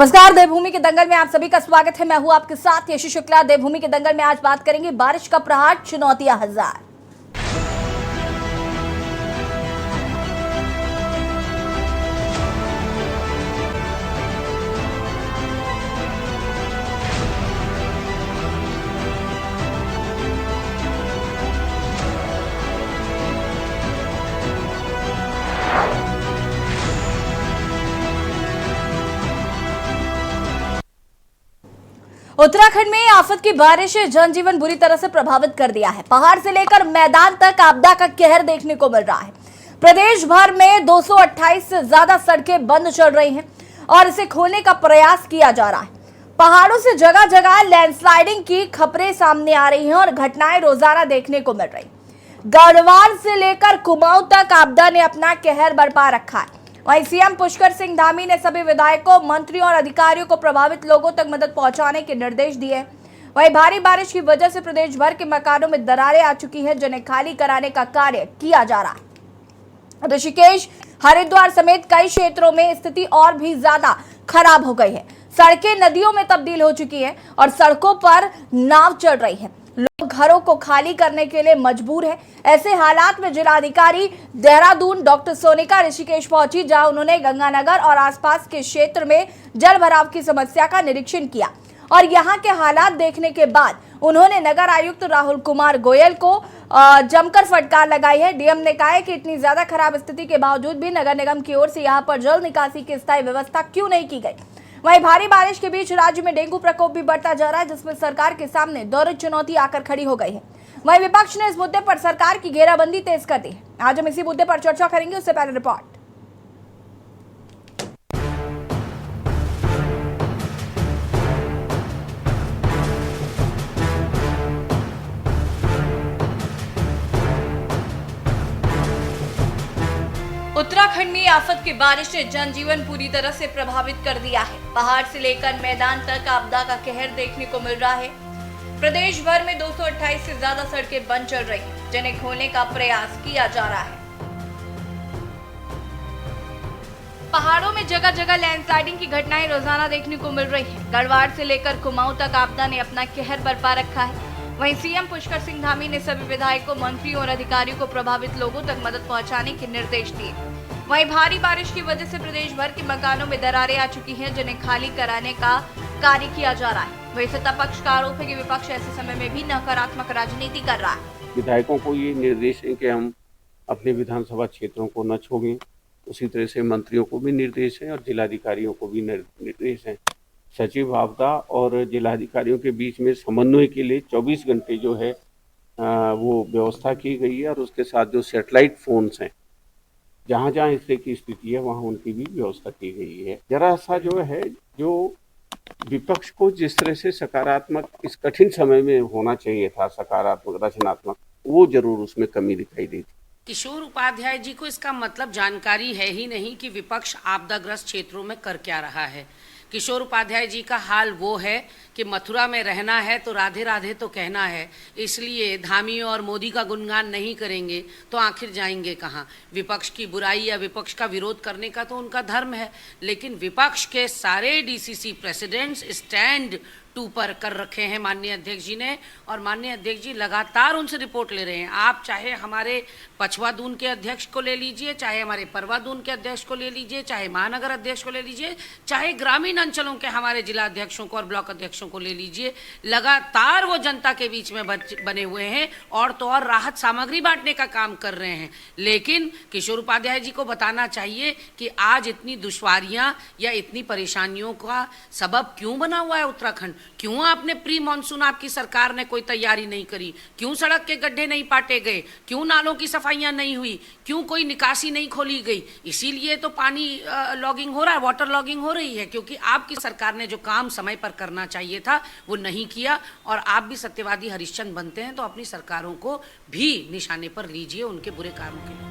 नमस्कार, देवभूमि के दंगल में आप सभी का स्वागत है। मैं हूं आपके साथ यशी शुक्ला। देवभूमि के दंगल में आज बात करेंगे बारिश का प्रहार, चुनौतियां हजार। उत्तराखंड में आफत की बारिश जनजीवन बुरी तरह से प्रभावित कर दिया है। पहाड़ से लेकर मैदान तक आपदा का कहर देखने को मिल रहा है। प्रदेश भर में 228 से ज्यादा सड़कें बंद चल रही हैं और इसे खोलने का प्रयास किया जा रहा है। पहाड़ों से जगह जगह लैंडस्लाइडिंग की खबरें सामने आ रही हैं और घटनाएं रोजाना देखने को मिल रही। गढ़वाल से लेकर कुमाऊं तक आपदा ने अपना कहर बरपा रखा है। वहीं सीएम पुष्कर सिंह धामी ने सभी विधायकों, मंत्रियों और अधिकारियों को प्रभावित लोगों तक मदद पहुंचाने के निर्देश दिए। वहीं भारी बारिश की वजह से प्रदेश भर के मकानों में दरारें आ चुकी हैं, जिन्हें खाली कराने का कार्य किया जा रहा है। ऋषिकेश, हरिद्वार समेत कई क्षेत्रों में स्थिति और भी ज्यादा खराब हो गई है। सड़कें नदियों में तब्दील हो चुकी हैं और सड़कों पर नाव चल रही है। लोग घरों को खाली करने के लिए मजबूर हैं। ऐसे हालात में जिलाधिकारी देहरादून डॉक्टर सोनिका ऋषिकेश पहुंची, जहां उन्होंने गंगानगर और आसपास के क्षेत्र में जल भराव की समस्या का निरीक्षण किया और यहां के हालात देखने के बाद उन्होंने नगर आयुक्त राहुल कुमार गोयल को जमकर फटकार लगाई है। डीएम ने कहा है कि इतनी ज्यादा खराब स्थिति के बावजूद भी नगर निगम की ओर से यहां पर जल निकासी की स्थायी व्यवस्था क्यों नहीं की गई। वहीं भारी बारिश के बीच राज्य में डेंगू प्रकोप भी बढ़ता जा रहा है, जिसमें सरकार के सामने दोहरी चुनौती आकर खड़ी हो गई है। वहीं विपक्ष ने इस मुद्दे पर सरकार की घेराबंदी तेज कर दी है। आज हम इसी मुद्दे पर चर्चा करेंगे, उससे पहले रिपोर्ट। उत्तराखंड में आफत की बारिश ने जनजीवन पूरी तरह से प्रभावित कर दिया है। पहाड़ से लेकर मैदान तक आपदा का कहर देखने को मिल रहा है। प्रदेश भर में 228 से ज्यादा सड़कें बंद चल रही हैं, जिन्हें खोलने का प्रयास किया जा रहा है। पहाड़ों में जगह जगह लैंडस्लाइडिंग की घटनाएं रोजाना देखने को मिल रही है। गढ़वाल से लेकर कुमाऊं तक आपदा ने अपना कहर बरपा रखा है। वहीं सीएम पुष्कर सिंह धामी ने सभी विधायकों, मंत्रियों और अधिकारियों को प्रभावित लोगों तक मदद पहुंचाने के निर्देश दिए। वहीं भारी बारिश की वजह से प्रदेश भर के मकानों में दरारें आ चुकी हैं, जिन्हें खाली कराने का कार्य किया जा रहा है। वहीं सत्ता पक्ष का आरोप है कि विपक्ष ऐसे समय में भी नकारात्मक राजनीति कर रहा है। विधायकों को ये निर्देश है कि हम अपने विधानसभा क्षेत्रों को न छोड़ें। उसी तरह से मंत्रियों को भी निर्देश है और जिलाधिकारियों को भी निर्देश है। सचिव आपदा और जिलाधिकारियों के बीच में समन्वय के लिए 24 घंटे जो है वो व्यवस्था की गई है और उसके साथ जो सैटेलाइट फोन्स हैं, जहाँ जहाँ इस तरह की स्थिति है वहाँ उनकी भी व्यवस्था की गई है। जरा सा जो है, जो विपक्ष को जिस तरह से सकारात्मक इस कठिन समय में होना चाहिए था, सकारात्मक रचनात्मक, वो जरूर उसमें कमी दिखाई दी थी। किशोर उपाध्याय जी को इसका मतलब जानकारी है ही नहीं कि विपक्ष आपदाग्रस्त क्षेत्रों में कर क्या रहा है। किशोर उपाध्याय जी का हाल वो है कि मथुरा में रहना है तो राधे राधे तो कहना है, इसलिए धामी और मोदी का गुणगान नहीं करेंगे तो आखिर जाएंगे कहाँ। विपक्ष की बुराई या विपक्ष का विरोध करने का तो उनका धर्म है, लेकिन विपक्ष के सारे डीसीसी प्रेसिडेंट्स स्टैंड 2 पर कर रखे हैं माननीय अध्यक्ष जी ने, और माननीय अध्यक्ष जी लगातार उनसे रिपोर्ट ले रहे हैं। आप चाहे हमारे पछवा दून के अध्यक्ष को ले लीजिए, चाहे हमारे परवा दून के अध्यक्ष को ले लीजिए, चाहे महानगर अध्यक्ष को ले लीजिए, चाहे ग्रामीण अंचलों के हमारे जिला अध्यक्षों को और ब्लॉक अध्यक्षों को ले लीजिए, लगातार वो जनता के बीच में बने हुए हैं और तो और राहत सामग्री बांटने का काम कर रहे हैं। लेकिन किशोर उपाध्याय जी को बताना चाहिए कि आज इतनी दुश्वारियां या इतनी परेशानियों का सबब क्यों बना हुआ है उत्तराखंड। क्यों आपने प्री मॉनसून, आपकी सरकार ने कोई तैयारी नहीं करी, क्यों सड़क के गड्ढे नहीं पाटे गए, क्यों नालों की सफाइयां नहीं हुई, क्यों कोई निकासी नहीं खोली गई। इसीलिए तो पानी लॉगिंग हो रहा है, वाटर लॉगिंग हो रही है, क्योंकि आपकी सरकार ने जो काम समय पर करना चाहिए था वो नहीं किया। और आप भी सत्यवादी हरिश्चंद्र बनते हैं तो अपनी सरकारों को भी निशाने पर लीजिए उनके बुरे कामों के लिए।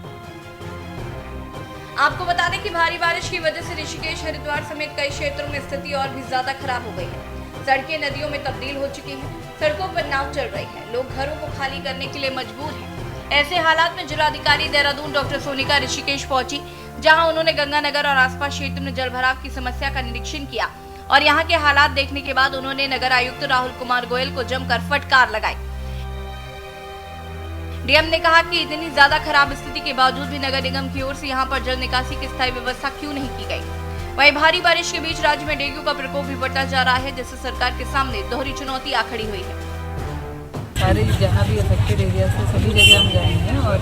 आपको बता दें कि भारी बारिश की वजह से ऋषिकेश, हरिद्वार समेत कई क्षेत्रों में स्थिति और भी ज्यादा खराब हो गई है। सड़कें नदियों में तब्दील हो चुकी हैं, सड़कों पर नाव चल रही है, लोग घरों को खाली करने के लिए मजबूर हैं। ऐसे हालात में जिलाधिकारी देहरादून डॉक्टर सोनिका ऋषिकेश पहुंची, जहां उन्होंने गंगानगर और आसपास क्षेत्र में जलभराव की समस्या का निरीक्षण किया और यहाँ के हालात देखने के बाद उन्होंने नगर आयुक्त राहुल कुमार गोयल को जमकर फटकार लगाई। डीएम ने कहा कि इतनी ज्यादा खराब स्थिति के बावजूद भी नगर निगम की ओर से यहाँ पर जल निकासी की स्थायी व्यवस्था क्यों नहीं की गई। वहीं भारी बारिश के बीच राज्य में डेंगू का प्रकोप भी बढ़ता जा रहा है, जिससे सरकार के सामने दोहरी चुनौती आ खड़ी हुई है। सारे जहाँ भी अफेक्टेड एरिया से सभी जगह हम गए हैं और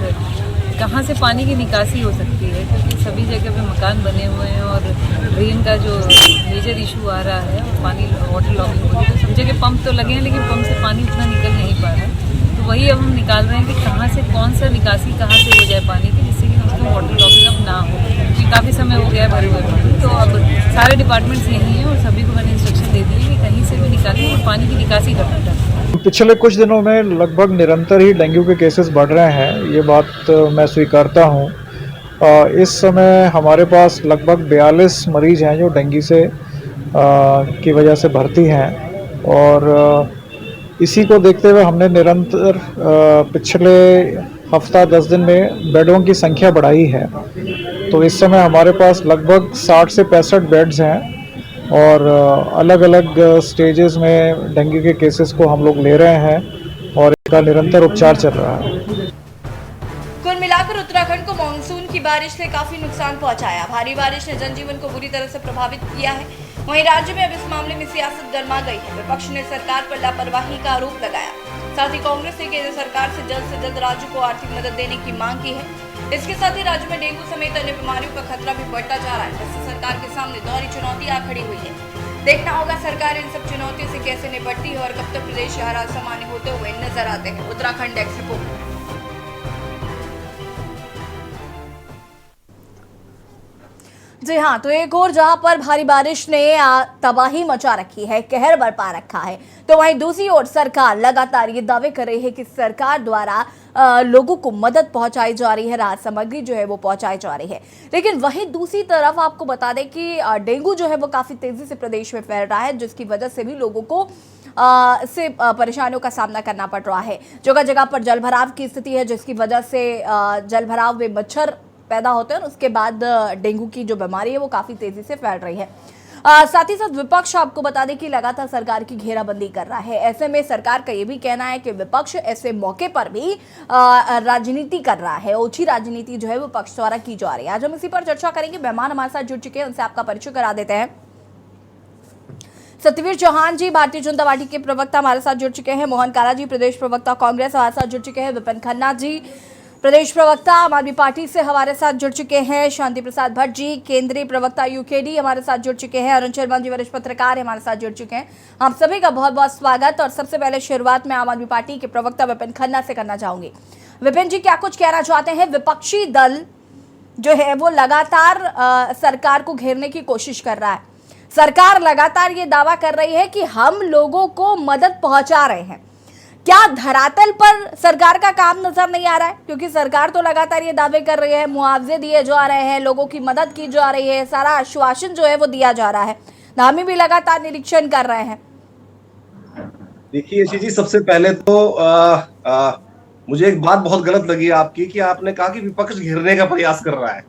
कहाँ से पानी की निकासी हो सकती है, क्योंकि सभी जगह पे मकान बने हुए हैं और ड्रेन का जो मेजर इशू आ रहा है और पानी वाटर लॉगिंग हो रही है। तो सब जगह पंप तो लगे हैं लेकिन पंप से पानी उतना निकल नहीं पा रहा है। तो वही अब हम निकाल रहे हैं कि कहाँ से कौन सा निकासी कहाँ से हो जाए पानी की, जिससे कि उसमें वाटर लॉगिंग अब ना हो, क्योंकि काफ़ी समय हो गया है भरे हुए पानी। तो अब सारे डिपार्टमेंट्स यही हैं और सभी को मैंने इंस्ट्रक्शन दे दी है कि कहीं से भी निकालें और पानी की निकासी करना चाहिए। पिछले कुछ दिनों में लगभग निरंतर ही डेंगू के केसेस बढ़ रहे हैं, ये बात मैं स्वीकारता हूँ। इस समय हमारे पास लगभग 42 मरीज हैं जो डेंगू से की वजह से भर्ती हैं और इसी को देखते हुए हमने निरंतर पिछले हफ्ता 10 दिन में बेडों की संख्या बढ़ाई है। तो इस समय हमारे पास लगभग 60 से 65 बेड्स हैं और अलग अलग स्टेजेस में डेंगू के केसेस को हम लोग ले रहे हैं और इसका निरंतर उपचार चल रहा है। कुल मिलाकर उत्तराखंड को मानसून की बारिश ने काफी नुकसान पहुंचाया। भारी बारिश ने जनजीवन को बुरी तरह से प्रभावित किया है। वहीं राज्य में अब इस मामले में सियासत गर्मा गई है। विपक्ष ने सरकार पर लापरवाही का आरोप लगाया। साथ ही कांग्रेस ने केंद्र सरकार से जल्द राज्य को आर्थिक मदद देने की मांग की है। इसके साथ ही राज्य में डेंगू समेत अन्य बीमारियों का खतरा भी बढ़ता जा रहा है, जिससे सरकार के सामने दोहरी चुनौती आ खड़ी हुई है। देखना होगा सरकार इन सब चुनौतियों से कैसे निपटती है और कब तक प्रदेश के हालात सामान्य होते हुए नजर आते हैं। Uttarakhand x report. जी हाँ, तो एक और जहां पर भारी बारिश ने तबाही मचा रखी है, कहर बरपा रखा है, तो वहीं दूसरी ओर सरकार लगातार ये दावे कर रही है कि सरकार द्वारा लोगों को मदद पहुंचाई जा रही है, राहत सामग्री जो है वो पहुंचाई जा रही है। लेकिन वहीं दूसरी तरफ आपको बता दें कि डेंगू जो है वो काफी तेजी से प्रदेश में फैल रहा है, जिसकी वजह से भी लोगों को से परेशानियों का सामना करना पड़ रहा है। जगह जगह पर जलभराव की स्थिति है, जिसकी वजह से जलभराव में मच्छर पैदा होते हैं और उसके बाद डेंगू की जो बीमारी है वो काफी तेजी से फैल रही है। साथ ही साथ विपक्ष आपको बता दें कि लगातार सरकार की घेराबंदी कर रहा है। ऐसे में सरकार का ये भी कहना है कि विपक्ष ऐसे मौके पर भी राजनीति कर रहा है, ओछी राजनीति जो है विपक्ष द्वारा की जा रही है। आज हम इसी पर चर्चा करेंगे। मेहमान हमारे साथ जुड़ चुके हैं, उनसे आपका परिचय करा देते हैं। सत्यवीर चौहान जी भारतीय जनता पार्टी के प्रवक्ता हमारे साथ जुड़ चुके हैं। मोहन काला जी प्रदेश प्रवक्ता कांग्रेस हमारे साथ जुड़ चुके हैं। विपिन खन्ना जी प्रदेश प्रवक्ता आम आदमी पार्टी से हमारे साथ जुड़ चुके हैं। शांति प्रसाद भट्ट जी केंद्रीय प्रवक्ता यूकेडी हमारे साथ जुड़ चुके हैं। अरुण शर्मा जी वरिष्ठ पत्रकार हमारे साथ जुड़ चुके हैं। आप सभी का बहुत बहुत स्वागत। और सबसे पहले शुरुआत में आम आदमी पार्टी के प्रवक्ता विपिन खन्ना से करना चाहूंगी। विपिन जी, क्या कुछ कहना चाहते हैं? विपक्षी दल जो है वो लगातार सरकार को घेरने की कोशिश कर रहा है। सरकार लगातार ये दावा कर रही है कि हम लोगों को मदद पहुंचा रहे हैं। क्या धरातल पर सरकार का काम नजर नहीं आ रहा है? क्योंकि सरकार तो लगातार ये दावे कर रही है, मुआवजे दिए जा रहे हैं, लोगों की मदद की जा रही है, सारा आश्वासन जो है वो दिया जा रहा है। हम भी लगातार निरीक्षण कर रहे हैं। देखिए यशी जी, सबसे पहले तो मुझे एक बात बहुत गलत लगी आपकी कि आपने कहा कि विपक्ष घेरने का प्रयास कर रहा है।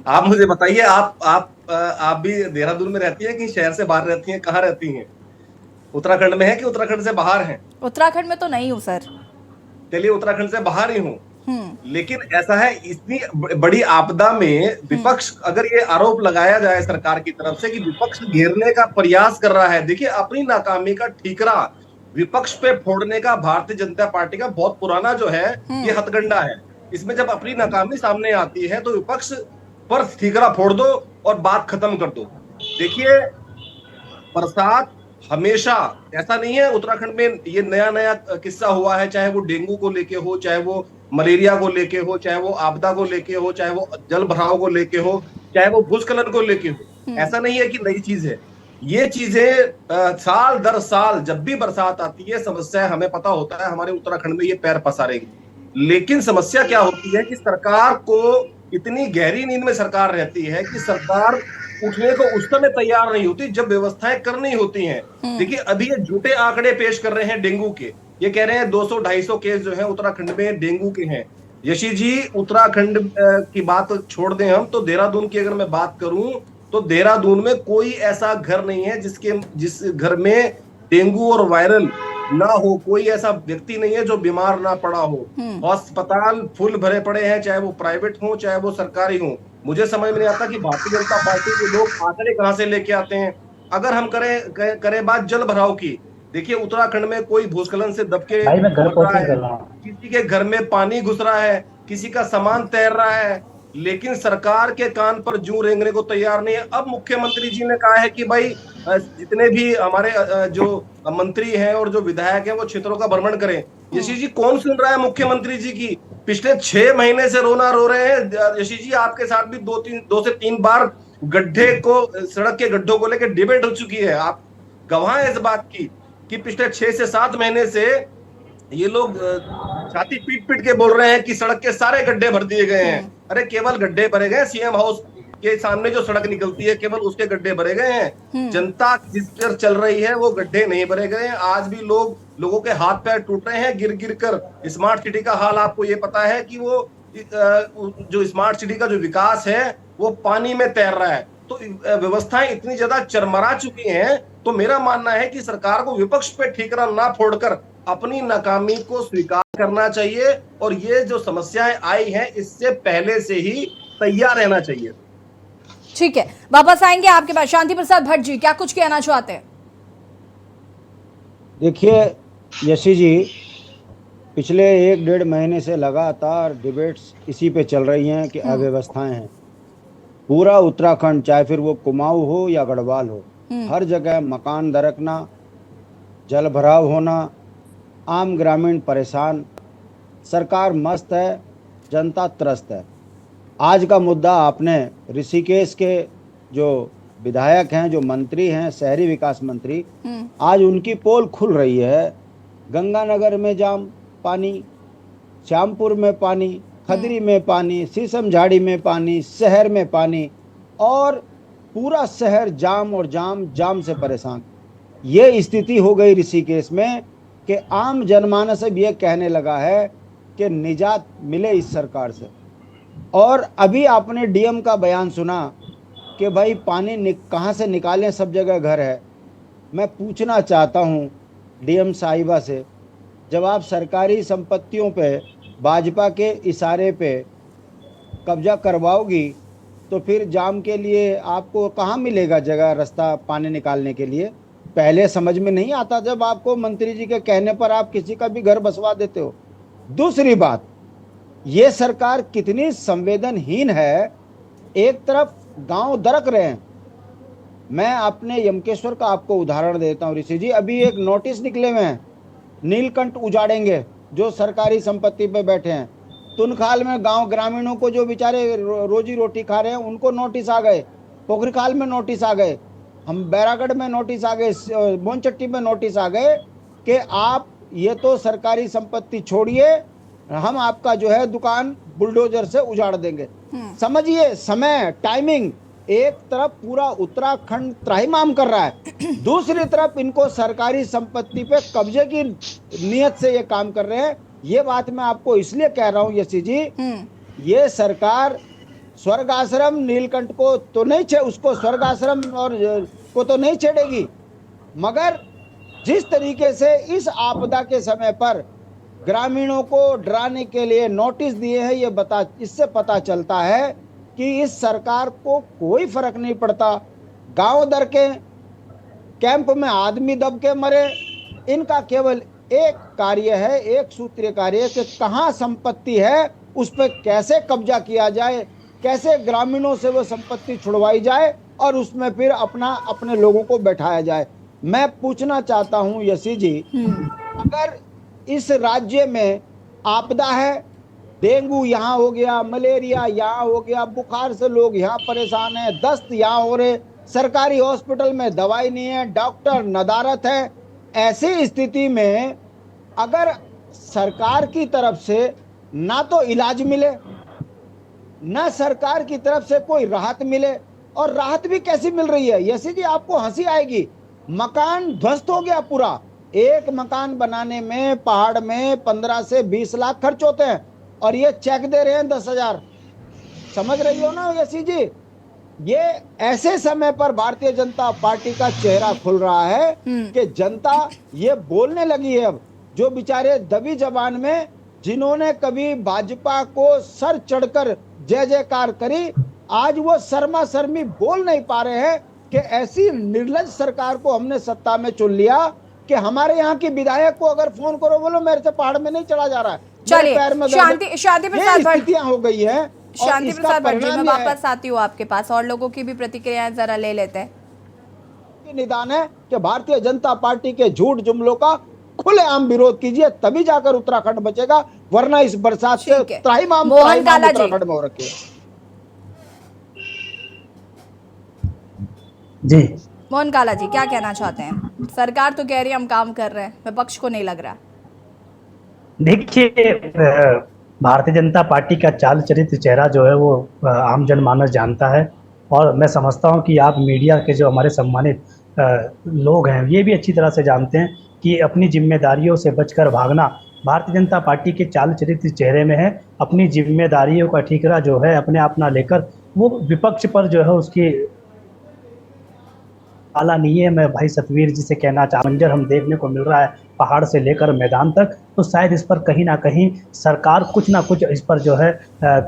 आप मुझे बताइए, आप भी देहरादून में रहती हैं कि शहर से बाहर रहती हैं? कहाँ रहती हैं? उत्तराखंड में है कि उत्तराखंड से बाहर हैं? उत्तराखंड में तो नहीं हूँ सर। चलिए, उत्तराखंड से बाहर ही हूँ। लेकिन ऐसा है, इतनी बड़ी आपदा में विपक्ष, अगर ये आरोप लगाया जाए सरकार की तरफ से कि विपक्ष घेरने का प्रयास कर रहा है, देखिए अपनी नाकामी का ठीकरा विपक्ष पे फोड़ने का भारतीय जनता पार्टी का बहुत पुराना जो है ये हथकंडा है। इसमें जब अपनी नाकामी सामने आती है तो विपक्ष पर ठीकरा फोड़ दो और बात खत्म कर दो। देखिए, बरसात हमेशा, ऐसा नहीं है उत्तराखंड में ये नया नया किस्सा हुआ है, चाहे वो डेंगू को लेके हो, चाहे वो मलेरिया को लेके हो, चाहे वो आपदा को लेके हो, चाहे वो जल भराव को लेके हो, चाहे वो भूस्खलन को लेके हो। ऐसा नहीं है कि नई चीज है। ये चीजें साल दर साल जब भी बरसात आती है, समस्या हमें पता होता है हमारे उत्तराखंड में ये पैर पसारेगी। लेकिन समस्या क्या होती है कि सरकार को इतनी गहरी नींद में सरकार रहती है कि सरकार उठने को उस समय तैयार नहीं होती जब व्यवस्थाएं करनी होती हैं। देखिए, अभी ये झूठे आंकड़े पेश कर रहे हैं डेंगू के। ये कह रहे हैं 200-250 केस जो है उत्तराखंड में डेंगू के हैं। यशी जी, उत्तराखंड की बात छोड़ दें हम, तो देहरादून की अगर मैं बात करूं तो देहरादून में कोई ऐसा घर नहीं है जिस घर में डेंगू और वायरल ना हो, कोई ऐसा व्यक्ति नहीं है जो बीमार ना पड़ा हो। अस्पताल फुल भरे पड़े हैं, चाहे वो प्राइवेट हो चाहे वो सरकारी हो। मुझे समझ में नहीं आता कि भारतीय जनता पार्टी के लोग आंकड़े कहां से लेके आते हैं। अगर हम करें बात जल भराव की, देखिए उत्तराखंड में कोई भूस्खलन से दबके मर रहा है, किसी के घर में पानी घुस रहा है, किसी का सामान तैर रहा है, लेकिन सरकार के कान पर जूं रेंगने को तैयार नहीं है। अब मुख्यमंत्री जी ने कहा है कि भाई जितने भी हमारे जो मंत्री हैं और जो विधायक हैं वो क्षेत्रों का भ्रमण करें। यशी जी, कौन सुन रहा है मुख्यमंत्री जी की? पिछले 6 महीने से रोना रो रहे हैं। यशी जी, आपके साथ भी 2 से 3 बार सड़क के गड्ढों को लेकर डिबेट हो चुकी है। आप गवाह हैं इस बात की कि पिछले 6 से 7 महीने से ये लोग छाती पीट पीट के बोल रहे हैं कि सड़क के सारे गड्ढे भर दिए गए हैं। अरे केवल गड्ढे भरे गए, सीएम हाउस के सामने जो सड़क निकलती है केवल उसके गड्ढे भरे गए हैं। जनता जिस पर चल रही है वो गड्ढे नहीं भरे गए हैं। आज भी लोगों के हाथ पैर टूट रहे हैं गिर गिर कर। स्मार्ट सिटी का हाल आपको ये पता है कि वो जो स्मार्ट सिटी का जो विकास है वो पानी में तैर रहा है। तो व्यवस्थाएं इतनी ज्यादा चरमरा चुकी हैं। तो मेरा मानना है कि सरकार को विपक्ष पे ठीकरा ना फोड़कर अपनी नाकामी को स्वीकार करना चाहिए और ये जो समस्याएं आई हैं इससे पहले से ही तैयार रहना चाहिए। ठीक है, वापस आएंगे आपके पास। शांति प्रसाद भट्ट जी, क्या कुछ कहना चाहते हैं? देखिए यशी जी, पिछले 1-1.5 महीने से लगातार डिबेट्स इसी पे चल रही हैं कि अव्यवस्थाएं हैं। पूरा उत्तराखंड, चाहे फिर वो कुमाऊं हो या गढ़वाल हो, हर जगह मकान दरकना, जल भराव होना, आम ग्रामीण परेशान। सरकार मस्त है, जनता त्रस्त है। आज का मुद्दा आपने ऋषिकेश के जो विधायक हैं, जो मंत्री हैं, शहरी विकास मंत्री, आज उनकी पोल खुल रही है। गंगानगर में जाम पानी, श्यामपुर में पानी, खदरी में पानी, शीशम झाड़ी में पानी, शहर में पानी, और पूरा शहर जाम और जाम से परेशान। ये स्थिति हो गई ऋषिकेश में कि आम जनमानस अब ये कहने लगा है कि निजात मिले इस सरकार से। और अभी आपने डीएम का बयान सुना कि भाई पानी कहाँ से निकालें, सब जगह घर है। मैं पूछना चाहता हूँ डीएम साहिबा से, जब आप सरकारी संपत्तियों पे भाजपा के इशारे पे कब्जा करवाओगी तो फिर जाम के लिए आपको कहाँ मिलेगा जगह, रास्ता पानी निकालने के लिए? पहले समझ में नहीं आता जब आपको मंत्री जी के कहने पर आप किसी का भी घर बसवा देते हो। दूसरी बात, ये सरकार कितनी संवेदनहीन है। एक तरफ गांव दरक रहे हैं। मैं अपने यमकेश्वर का आपको उदाहरण देता हूँ ऋषि जी। अभी एक नोटिस निकले हुए हैं, नीलकंठ उजाड़ेंगे जो सरकारी संपत्ति पे बैठे हैं। तुनखाल में गांव ग्रामीणों को जो बेचारे रोजी रोटी खा रहे हैं उनको नोटिस आ गए, पोखरीखाल में नोटिस आ गए, हम बैरागढ़ में नोटिस आ गए, बोनचट्टी में नोटिस आ गए कि आप ये तो सरकारी संपत्ति छोड़िए, हम आपका जो है दुकान बुलडोजर से उजाड़ देंगे। समझिए समय, टाइमिंग। एक तरफ पूरा उत्तराखंड त्राहिमाम कर रहा है, दूसरी तरफ इनको सरकारी संपत्ति पे कब्जे की नियत से ये काम कर रहे हैं। ये बात मैं आपको इसलिए कह रहा हूँ यशी जी, ये सरकार स्वर्ग आश्रम नीलकंठ को तो नहीं उसको स्वर्ग आश्रम और को तो नहीं छेड़ेगी, मगर जिस तरीके से इस आपदा के समय पर ग्रामीणों को डराने के लिए नोटिस दिए हैं, ये इससे पता चलता है कि इस सरकार को कोई फर्क नहीं पड़ता। गांव दर के कैंप में आदमी दब के मरे, इनका केवल एक कार्य है, एक सूत्रीय कार्य कि कहाँ संपत्ति है उस पर कैसे कब्जा किया जाए, कैसे ग्रामीणों से वो संपत्ति छुड़वाई जाए और उसमें फिर अपने लोगों को बैठाया जाए। मैं पूछना चाहता हूँ यशी जी, अगर इस राज्य में आपदा है, डेंगू यहाँ हो गया, मलेरिया यहाँ हो गया, बुखार से लोग यहाँ परेशान हैं, दस्त यहाँ हो रहे, सरकारी हॉस्पिटल में दवाई नहीं है, डॉक्टर नदारत है, ऐसी स्थिति में अगर सरकार की तरफ से ना तो इलाज मिले, ना सरकार की तरफ से कोई राहत मिले, और राहत भी कैसी मिल रही है यशी जी, आपको हंसी आएगी। मकान ध्वस्त हो गया पूरा। एक मकान बनाने में पहाड़ में 15 से 20 लाख खर्च होते हैं और ये चेक दे रहे हैं 10,000। समझ रही हो ना यशी जी? ये ऐसे समय पर भारतीय जनता पार्टी का चेहरा खुल रहा है कि जनता ये बोलने लगी है अब, जो बेचारे दबी जबान में जिन्होंने कभी भाजपा को सर चढ़कर जय जयकार करी, आज वो शर्मा शर्मी बोल नहीं पा रहे हैं कि ऐसी निर्लज सरकार को हमने सत्ता में चुन लिया कि हमारे यहाँ की विधायक को अगर फोन करो, बोलो मेरे से पहाड़ में नहीं चढ़ा जा रहा है, मेरे पैर में दर्द है। शांति प्रसाद ये भट्ट, स्थितियां हो गई है। शांति प्रसाद भट्ट जी, मैं वापस आती हूँ आपके पास और लोगों की भी प्रतिक्रियाएं जरा ले लेते हैं। निदान है कि भारतीय जनता पार्टी के झूठ जुमलों का खुलेआम विरोध कीजिए, तभी जाकर उत्तराखंड बचेगा, वरना इस बरसात से त्राहिमाम उत्तराखंड में हो रखे हैं। जी मोहन काला जी, क्या कहना चाहते हैं? सरकार तो कह रही है हम काम कर रहे हैं, विपक्ष को नहीं लग रहा। देखिए, भारतीय जनता पार्टी का चाल चरित्र चेहरा जो है वो आम जनमानस जानता है, और मैं समझता हूं कि आप मीडिया के जो हमारे सम्मानित लोग हैं ये भी अच्छी तरह से जानते हैं कि अपनी जिम्मेदारियों से बचकर भागना भारतीय जनता पार्टी के चाल चरित्र चेहरे में है। अपनी जिम्मेदारियों का ठीकरा जो है अपने आप ना लेकर वो विपक्ष पर जो है उसकी आला नहीं है। मैं भाई सतवीर जी से कहना चाहता हूं, मंजर हम देखने को मिल रहा है पहाड़ से लेकर मैदान तक, तो शायद इस पर कहीं ना कहीं सरकार कुछ ना कुछ इस पर जो है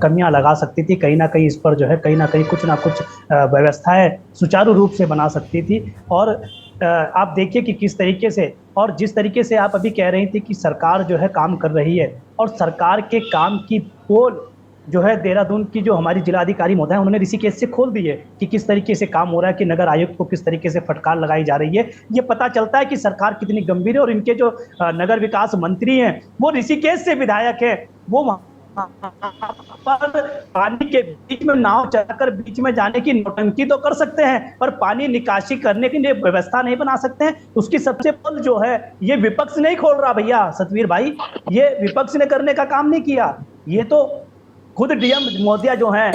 कमियां लगा सकती थी, कहीं ना कहीं इस पर जो है कहीं ना कहीं कुछ ना कुछ व्यवस्थाएं सुचारू रूप से बना सकती थी। और आप देखिए कि किस तरीके से, और जिस तरीके से आप अभी कह रही थी कि सरकार जो है काम कर रही है, और सरकार के काम की पोल जो है देहरादून की जो हमारी जिलाधिकारी महोदय हैं उन्होंने ऋषिकेश से खोल दी है कि किस तरीके से काम हो रहा है, कि नगर आयुक्त को किस तरीके से फटकार लगाई जा रही है। ये पता चलता है कि सरकार कितनी गंभीर है। और इनके जो नगर विकास मंत्री हैं वो ऋषिकेश से विधायक है, वो पर पानी के बीच में नाव चलाकर बीच में जाने की नौटंकी तो कर सकते हैं, पर पानी निकासी करने की व्यवस्था नहीं बना सकते हैं। उसकी सबसे पहल जो है ये विपक्ष नहीं खोल रहा भैया सतवीर भाई, ये विपक्ष ने करने का काम नहीं किया, ये तो खुद डीएम मोदिया जो हैं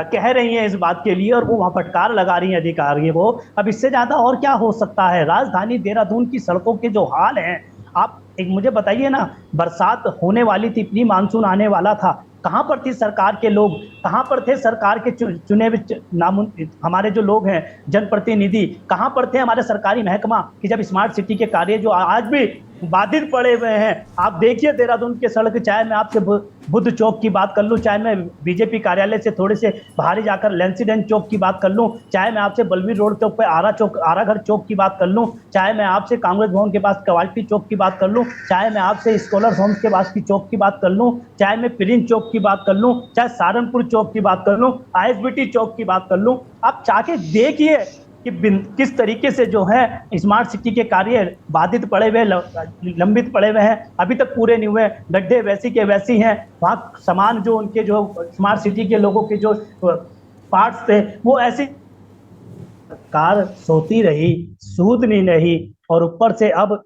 कह रही हैं इस बात के लिए, और वो वहाँ फटकार लगा रही हैं अधिकारियों को। अब इससे ज़्यादा और क्या हो सकता है? राजधानी देहरादून की सड़कों के जो हाल हैं, आप एक मुझे बताइए ना, बरसात होने वाली थी, प्री मानसून आने वाला था, कहाँ पर थी सरकार के लोग, कहाँ पर थे सरकार के चुने हुए हमारे जो लोग हैं जनप्रतिनिधि, कहाँ पर थे हमारे सरकारी महकमा कि जब स्मार्ट सिटी के कार्य जो आज भी बाधित पड़े हुए हैं। आप देखिए देहरादून के सड़क, चाहे मैं आपसे बुद्ध चौक की बात कर लूँ, चाहे मैं बीजेपी कार्यालय से थोड़े से बाहर जाकर लेंसीडेंट चौक की बात कर लूँ, चाहे मैं आपसे बलवीर रोड के ऊपर आराघर चौक की बात कर लूँ, चाहे मैं आपसे कांग्रेस भवन के पास कवाल्टी चौक की बात कर लूँ, चाहे मैं आपसे स्कॉलर्स होम्स के पास की चौक की बात कर लूँ, चाहे मैं प्रिंस चौक की बात कर लूँ, चाहे सहारनपुर चौक की बात कर लूँ, आईएसबीटी चौक की बात कर लूँ। आप चाहे देखिए कि किस तरीके से जो है स्मार्ट सिटी के कार्य बाधित पड़े हुए, लंबित पड़े हुए हैं, अभी तक पूरे नहीं हुए, गड्ढे वैसी के वैसी हैं। वहाँ सामान जो उनके जो स्मार्ट सिटी के लोगों के जो पार्ट्स थे वो ऐसी कार सोती रही, सूदनी नहीं, और ऊपर से अब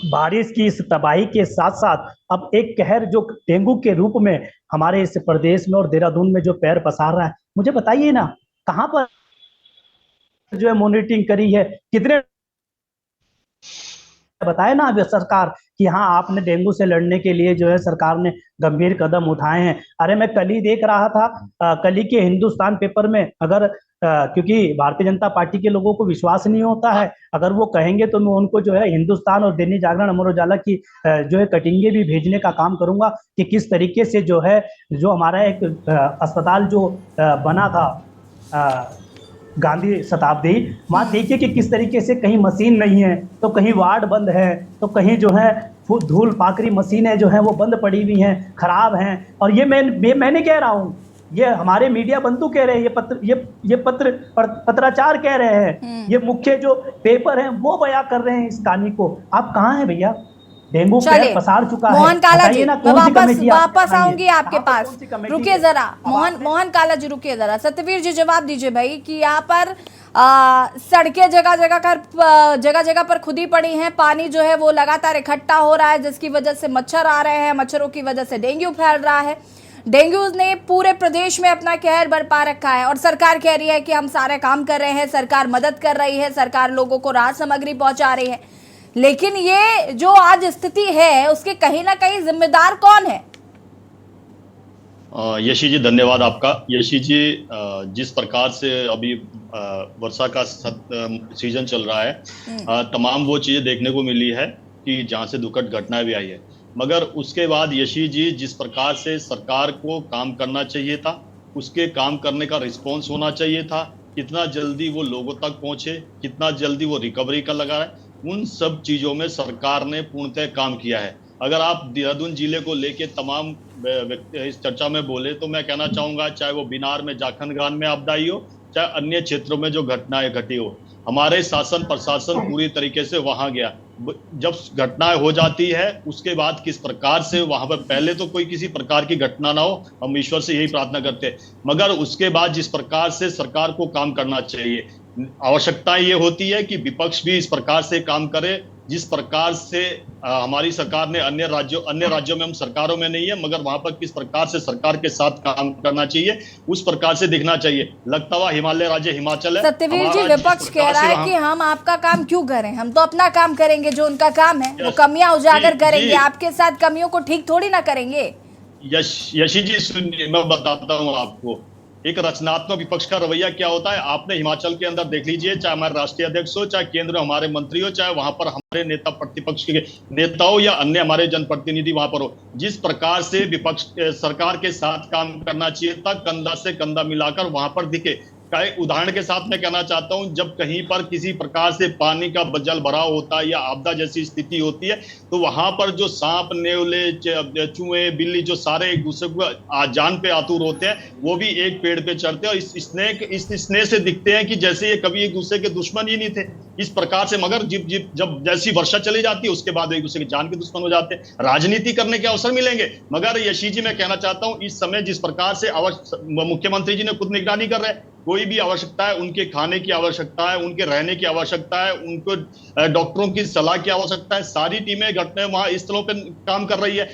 बारिश की इस तबाही के साथ साथ अब एक कहर जो डेंगू के रूप में हमारे इस प्रदेश में और देहरादून में जो पैर पसार रहा है। मुझे बताइए ना, कहाँ पर जो है मॉनिटरिंग करी है, कितने बताए ना अब सरकार कि हाँ आपने डेंगू से लड़ने के लिए जो है सरकार ने गंभीर कदम उठाए हैं। अरे मैं कल ही देख रहा था, कल ही के हिंदुस्तान पेपर में, अगर क्योंकि भारतीय जनता पार्टी के लोगों को विश्वास नहीं होता है, अगर वो कहेंगे तो मैं उनको जो है हिंदुस्तान और दैनिक जागरण, अमर उजाला की जो है कटिंगे भी भेजने का काम करूंगा कि किस तरीके से जो है जो हमारा एक अस्पताल जो बना था गांधी शताब्दी, वहाँ देखिए कि किस तरीके से कहीं मशीन नहीं है, तो कहीं वार्ड बंद है, तो कहीं जो है धूल पाकरी मशीनें जो है वो बंद पड़ी हुई हैं, खराब हैं। और ये मैं नहीं कह रहा हूँ, ये हमारे मीडिया बंधु कह रहे हैं, ये पत्राचार कह रहे हैं, ये मुख्य जो पेपर हैं वो बयां कर रहे हैं इस कहानी को। आप कहाँ हैं भैया? डेंगू पसार चुका है। मोहन काला जी, मैं वापस आऊंगी आपके पास, रुकिए जरा। मोहन काला जी रुकिए जरा। सत्यवीर जी जवाब दीजिए भाई कि यहाँ पर सड़कें जगह जगह पर खुदी पड़ी हैं, पानी जो है वो लगातार इकट्ठा हो रहा है, जिसकी वजह से मच्छर आ रहे हैं, मच्छरों की वजह से डेंगू फैल रहा है। डेंगू ने पूरे प्रदेश में अपना कहर बरपा रखा है और सरकार कह रही है कि हम सारे काम कर रहे हैं, सरकार मदद कर रही है, सरकार लोगों को राहत सामग्री पहुंचा रही है। लेकिन ये जो आज स्थिति है उसके कहीं ना कहीं जिम्मेदार कौन है? यशी जी धन्यवाद आपका। यशी जी, जिस प्रकार से अभी वर्षा का सीजन चल रहा है, तमाम वो चीजें देखने को मिली है कि जहां से दुखद घटनाएं भी आई है, मगर उसके बाद यशी जी जिस प्रकार से सरकार को काम करना चाहिए था, उसके काम करने का रिस्पॉन्स होना चाहिए था, कितना जल्दी वो लोगों तक पहुंचे, कितना जल्दी वो रिकवरी का लगा है, उन सब चीजों में सरकार ने पूर्णतः काम किया है। अगर आप देहरादून जिले को लेके तमाम व्यक्ति इस चर्चा में बोले तो मैं कहना चाहूंगा, चाहे वो बिनार में जाखनगान में आपदा आई हो, चाहे अन्य क्षेत्रों में जो घटनाएं घटी हो, हमारे शासन प्रशासन पूरी तरीके से वहां गया। जब घटनाएं हो जाती है उसके बाद किस प्रकार से वहां पर, पहले तो कोई किसी प्रकार की घटना ना हो, हम ईश्वर से यही प्रार्थना करते हैं, मगर उसके बाद जिस प्रकार से सरकार को काम करना चाहिए, आवश्यकता ये होती है कि विपक्ष भी इस प्रकार से काम करे जिस प्रकार से हमारी सरकार ने अन्य राज्यों में, हम सरकारों में नहीं है, मगर वहां पर किस प्रकार से सरकार के साथ काम करना चाहिए उस प्रकार से दिखना चाहिए। लगता हुआ हिमालय राज्य हिमाचल है। सत्यवीर जी, विपक्ष कह रहा है कि हम आपका काम क्यों करें, हम तो अपना काम करेंगे, जो उनका काम है वो कमियां उजागर करेंगे, आपके साथ कमियों को ठीक थोड़ी ना करेंगे। यशी जी सुनिए, मैं बताता हूँ आपको एक रचनात्मक विपक्ष का रवैया क्या होता है। आपने हिमाचल के अंदर देख लीजिए, चाहे हमारे राष्ट्रीय अध्यक्ष हो, चाहे केंद्र हमारे मंत्री हो, चाहे वहां पर हमारे नेता प्रतिपक्ष के नेता हो या अन्य हमारे जनप्रतिनिधि वहां पर हो, जिस प्रकार से विपक्ष सरकार के साथ काम करना चाहिए था, कंधा से कंधा मिलाकर वहां पर दिखे। उदाहरण के साथ मैं कहना चाहता हूं, जब कहीं पर किसी प्रकार से पानी का जल भराव होता है या आपदा जैसी स्थिति होती है, तो वहां पर जो सांप, नेवले, चूहे, बिल्ली, जो सारे एक दूसरे को जान पे आतुर होते हैं, वो भी एक पेड़ पे चढ़ते हैं और इस स्नेह से दिखते हैं कि जैसे ये कभी एक दूसरे के दुश्मन ही नहीं थे, इस प्रकार से। मगर जब जैसी वर्षा चली जाती है उसके बाद एक दूसरे के जान के दुश्मन हो जाते हैं। राजनीति करने के अवसर मिलेंगे, मगर यशी जी मैं कहना चाहता हूं, इस समय जिस प्रकार से मुख्यमंत्री जी ने खुद निगरानी कर रहे हैं, कोई भी आवश्यकता है, उनके खाने की आवश्यकता है, उनके रहने की आवश्यकता है, उनको डॉक्टरों की सलाह की आवश्यकता है, सारी टीमें घटना वहां स्थलों पर काम कर रही है,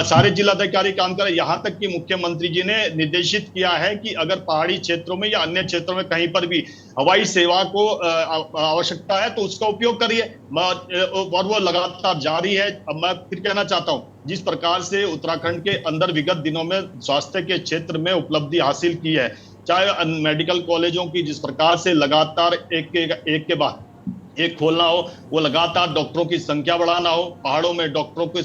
सारे जिलाधिकारी काम कर रहे हैं। यहाँ तक कि मुख्यमंत्री जी ने निर्देशित किया है कि अगर पहाड़ी क्षेत्रों में या अन्य क्षेत्रों में कहीं पर भी हवाई सेवा को आवश्यकता है तो उसका उपयोग करिए, और वो लगातार जारी है। अब मैं फिर कहना चाहता हूँ, जिस प्रकार से उत्तराखंड के अंदर विगत दिनों में स्वास्थ्य के क्षेत्र में उपलब्धि हासिल की है, चाहे मेडिकल कॉलेजों की जिस प्रकार से लगातार एक के बाद एक खोलना हो, वो लगातार डॉक्टरों की संख्या बढ़ाना हो, पहाड़ों में डॉक्टरों की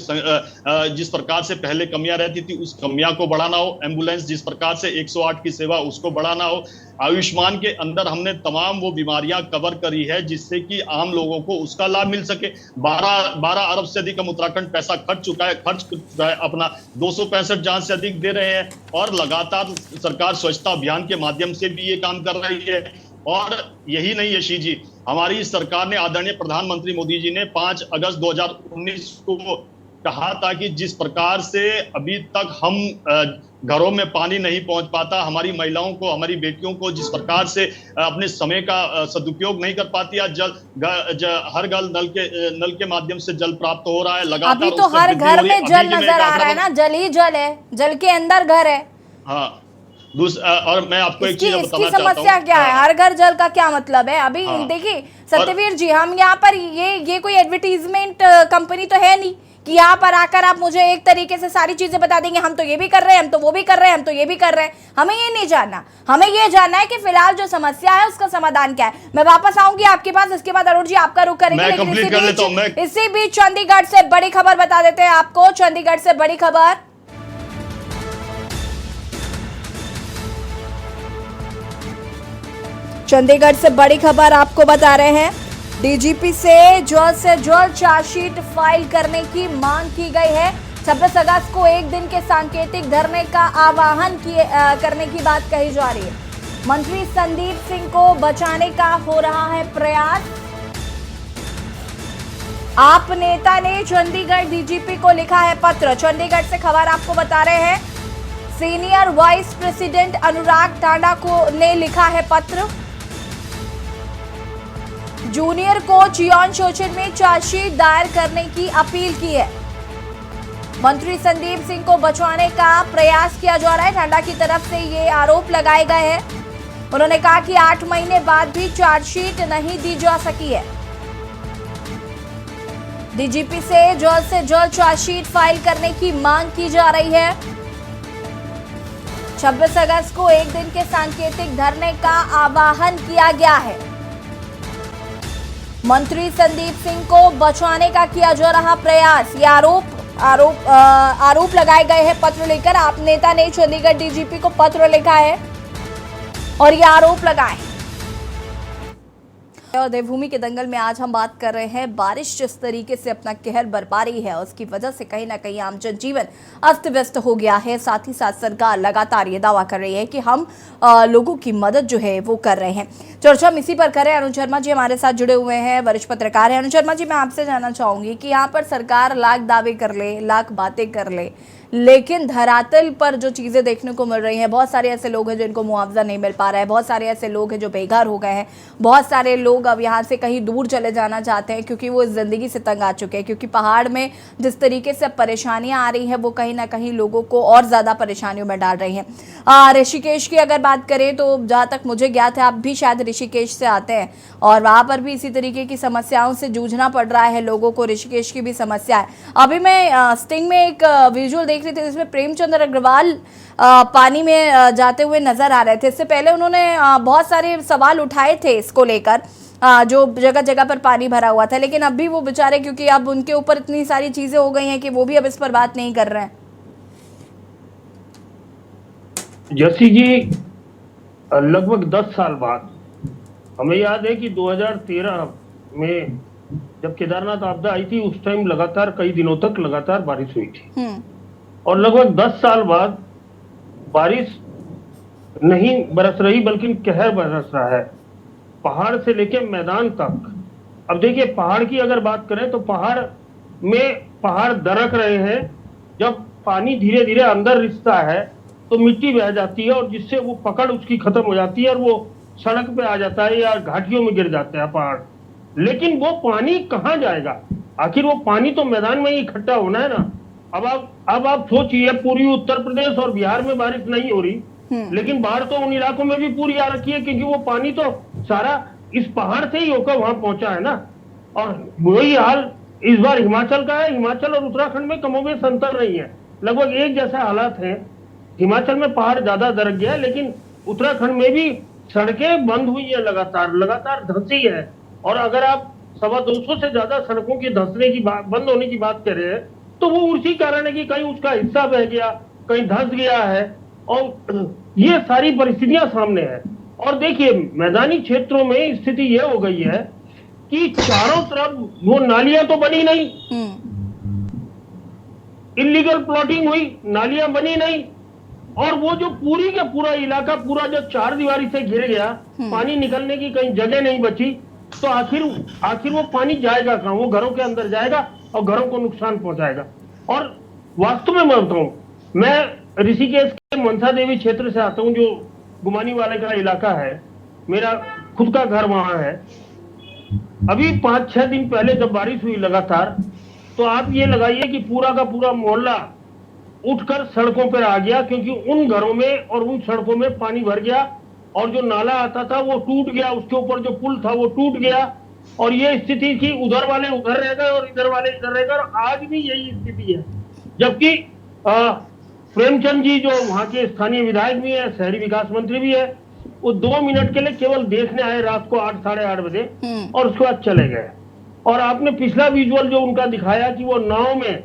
जिस प्रकार से पहले कमियां रहती थी उस कमियां को बढ़ाना हो, एम्बुलेंस जिस प्रकार से 108 की सेवा उसको बढ़ाना हो। आयुष्मान के अंदर हमने तमाम वो बीमारियां कवर करी है जिससे कि आम लोगों को उसका लाभ मिल सके। 12 अरब से अधिक हम उत्तराखंड पैसा खर्च चुका है, अपना 265 जान से अधिक दे रहे हैं, और लगातार सरकार स्वच्छता अभियान के माध्यम से भी ये काम कर रही है। और यही नहीं यशी जी, हमारी सरकार ने, आदरणीय प्रधानमंत्री मोदी जी ने 5 अगस्त 2019 को कहा था कि जिस प्रकार से अभी तक हम घरों में पानी नहीं पहुंच पाता, हमारी महिलाओं को, हमारी बेटियों को जिस प्रकार से अपने समय का सदुपयोग नहीं कर पाती, हर घर नल के माध्यम से जल प्राप्त हो रहा है लगातार। अभी तो हर घर में जल नजर आ रहा है ना, जल ही जल है, जल के अंदर घर है। हाँ, और मैं आपको एक चीज बताना चाहता हूं, समस्या क्या है, हर घर जल का क्या मतलब है? अभी देखिए सत्यवीर जी, हम यहाँ पर ये कोई एडवर्टीजमेंट कंपनी तो है नहीं कि यहाँ पर आकर आप मुझे एक तरीके से सारी चीजें बता देंगे, हम तो ये भी कर रहे हैं, हम तो वो भी कर रहे हैं, हम तो ये भी कर रहे हैं। हमें ये नहीं जानना, हमें ये जानना है कि फिलहाल जो समस्या है उसका समाधान क्या है। मैं वापस आऊंगी आपके पास, इसके बाद अरुण जी आपका रुख करेंगे। इसी बीच चंडीगढ़ से बड़ी खबर बता देते हैं आपको। चंडीगढ़ से बड़ी खबर, चंडीगढ़ से बड़ी खबर आपको बता रहे हैं। डीजीपी से जल्द चार्जशीट फाइल करने की मांग की गई है। 26 अगस्त को एक दिन के सांकेतिक धरने का आह्वान करने की बात कही जा रही है। मंत्री संदीप सिंह को बचाने का हो रहा है प्रयास। आप नेता ने चंडीगढ़ डीजीपी को लिखा है पत्र। चंडीगढ़ से खबर आपको बता रहे हैं, सीनियर वाइस प्रेसिडेंट अनुराग टांडा को ने लिखा है पत्र। जूनियर कोच योन शोषण में चार्जशीट दायर करने की अपील की है। मंत्री संदीप सिंह को बचाने का प्रयास किया जा रहा है। टांडा की तरफ से ये आरोप लगाए गए हैं। उन्होंने कहा कि 8 महीने बाद भी चार्जशीट नहीं दी जा सकी है। डीजीपी से जल्द चार्जशीट फाइल करने की मांग की जा रही है। 26 अगस्त को एक दिन के सांकेतिक धरने का आह्वान किया गया है। मंत्री संदीप सिंह को बचाने का किया जा रहा प्रयास, ये आरोप लगाए गए हैं पत्र लेकर। आप नेता ने चंडीगढ़ डीजीपी को पत्र लिखा है और ये आरोप लगाए। और देवभूमि के दंगल में आज हम बात कर रहे हैं, बारिश जिस तरीके से अपना कहर बरपा रही है उसकी वजह से कहीं ना कहीं आम जनजीवन अस्त व्यस्त हो गया है। साथ ही साथ सरकार लगातार ये दावा कर रही है कि हम लोगों की मदद जो है वो कर रहे हैं। चर्चा हम इसी पर करें। अनुज शर्मा जी हमारे साथ जुड़े हुए हैं, वरिष्ठ पत्रकार हैं। अनुज शर्मा जी, मैं आपसे जानना चाहूंगी कि यहाँ पर सरकार लाख दावे कर ले, लाख बातें कर ले, लेकिन धरातल पर जो चीजें देखने को मिल रही हैं, बहुत सारे ऐसे लोग हैं जिनको मुआवजा नहीं मिल पा रहा है, बहुत सारे ऐसे लोग हैं जो बेघर हो गए हैं, बहुत सारे लोग अब यहाँ से कहीं दूर चले जाना चाहते हैं क्योंकि वो इस जिंदगी से तंग आ चुके हैं, क्योंकि पहाड़ में जिस तरीके से परेशानियां आ रही हैं वो कहीं ना कहीं लोगों को और ज्यादा परेशानियों में डाल रही हैं। ऋषिकेश की अगर बात करें तो जहाँ तक मुझे ज्ञात है आप भी शायद ऋषिकेश से आते हैं और वहां पर भी इसी तरीके की समस्याओं से जूझना पड़ रहा है लोगों को। ऋषिकेश की भी समस्या है। अभी मैं स्टिंग में एक विजुअल देख रही थी जिसमें प्रेमचंद्र अग्रवाल पानी में जाते हुए नजर आ रहे थे। इससे पहले उन्होंने बहुत सारे सवाल उठाए थे इसको लेकर, जो जगह जगह पर पानी भरा हुआ था, लेकिन अब भी वो बेचारे, क्योंकि अब उनके ऊपर इतनी सारी चीजें हो गई हैं कि वो भी अब इस पर बात नहीं कर रहे हैं। जैसी जी लगभग 10 साल बाद, हमें याद है कि 2013 में जब केदारनाथ आपदा आई थी उस टाइम लगातार कई दिनों तक लगातार बारिश हुई थी और लगभग 10 साल बाद बारिश नहीं बरस रही बल्कि कहर बरस रहा है, पहाड़ से लेकर मैदान तक। अब देखिए, पहाड़ की अगर बात करें तो पहाड़ दरक रहे हैं। जब पानी धीरे धीरे अंदर रिसता है तो मिट्टी बह जाती है और जिससे वो पकड़ उसकी खत्म हो जाती है और वो सड़क पे आ जाता है या घाटियों में गिर जाते हैं पहाड़। लेकिन वो पानी कहाँ जाएगा? आखिर वो पानी तो मैदान में ही इकट्ठा होना है ना। अब आप सोचिए, पूरी उत्तर प्रदेश और बिहार में बारिश नहीं हो रही, लेकिन बाढ़ तो उन इलाकों में भी पूरी आ रखी है क्योंकि वो पानी तो सारा इस पहाड़ से ही होकर वहां पहुंचा है ना। और वही हाल इस बार हिमाचल का है। हिमाचल और उत्तराखंड में कमोबेश अंतर नहीं है, लगभग एक जैसा हालात है। हिमाचल में पहाड़ ज्यादा दरक गया है, लेकिन उत्तराखंड में भी सड़कें बंद हुई है, लगातार धंसी है। और अगर आप 250 से ज्यादा सड़कों की धंसने की बंद होने की बात कर रहे हैं तो वो उसी कारण है कि कहीं उसका हिस्सा बह गया, कहीं धंस गया है और ये सारी परिस्थितियां सामने है। और देखिए, मैदानी क्षेत्रों में स्थिति ये हो गई है कि चारों तरफ वो नालियां तो बनी नहीं, इलीगल प्लॉटिंग हुई, नालियां बनी नहीं, और वो जो पूरी का पूरा इलाका पूरा जो चार दीवारी से घिर गया, पानी निकलने की कहीं जगह नहीं बची, तो आखिर वो पानी जाएगा कहां? वो घरों के अंदर जाएगा और घरों को नुकसान पहुंचाएगा। और वास्तव में मैं बताऊं, मैं ऋषिकेश के मनसा देवी क्षेत्र से आता हूं, जो गुमानी वाले का इलाका है, मेरा खुद का घर वहां है। अभी 5-6 दिन पहले जब बारिश हुई लगातार, तो आप ये लगाइए कि पूरा का पूरा मोहल्ला उठकर सड़कों पर आ गया, क्योंकि उन घरों में और उन सड़कों में पानी भर गया और जो नाला आता था वो टूट गया, उसके ऊपर जो पुल था वो टूट गया। और ये स्थिति थी, उधर वाले उधर रह गए और इधर वाले इधर रह गए, और आज भी यही स्थिति है। जबकि प्रेमचंद जी जो वहां के स्थानीय विधायक भी है, शहरी विकास मंत्री भी है, वो 2 मिनट के लिए केवल देखने आए रात को 8 साढ़े 8 बजे और उसके बाद चले गए। और आपने पिछला विजुअल जो उनका दिखाया कि वो नाव में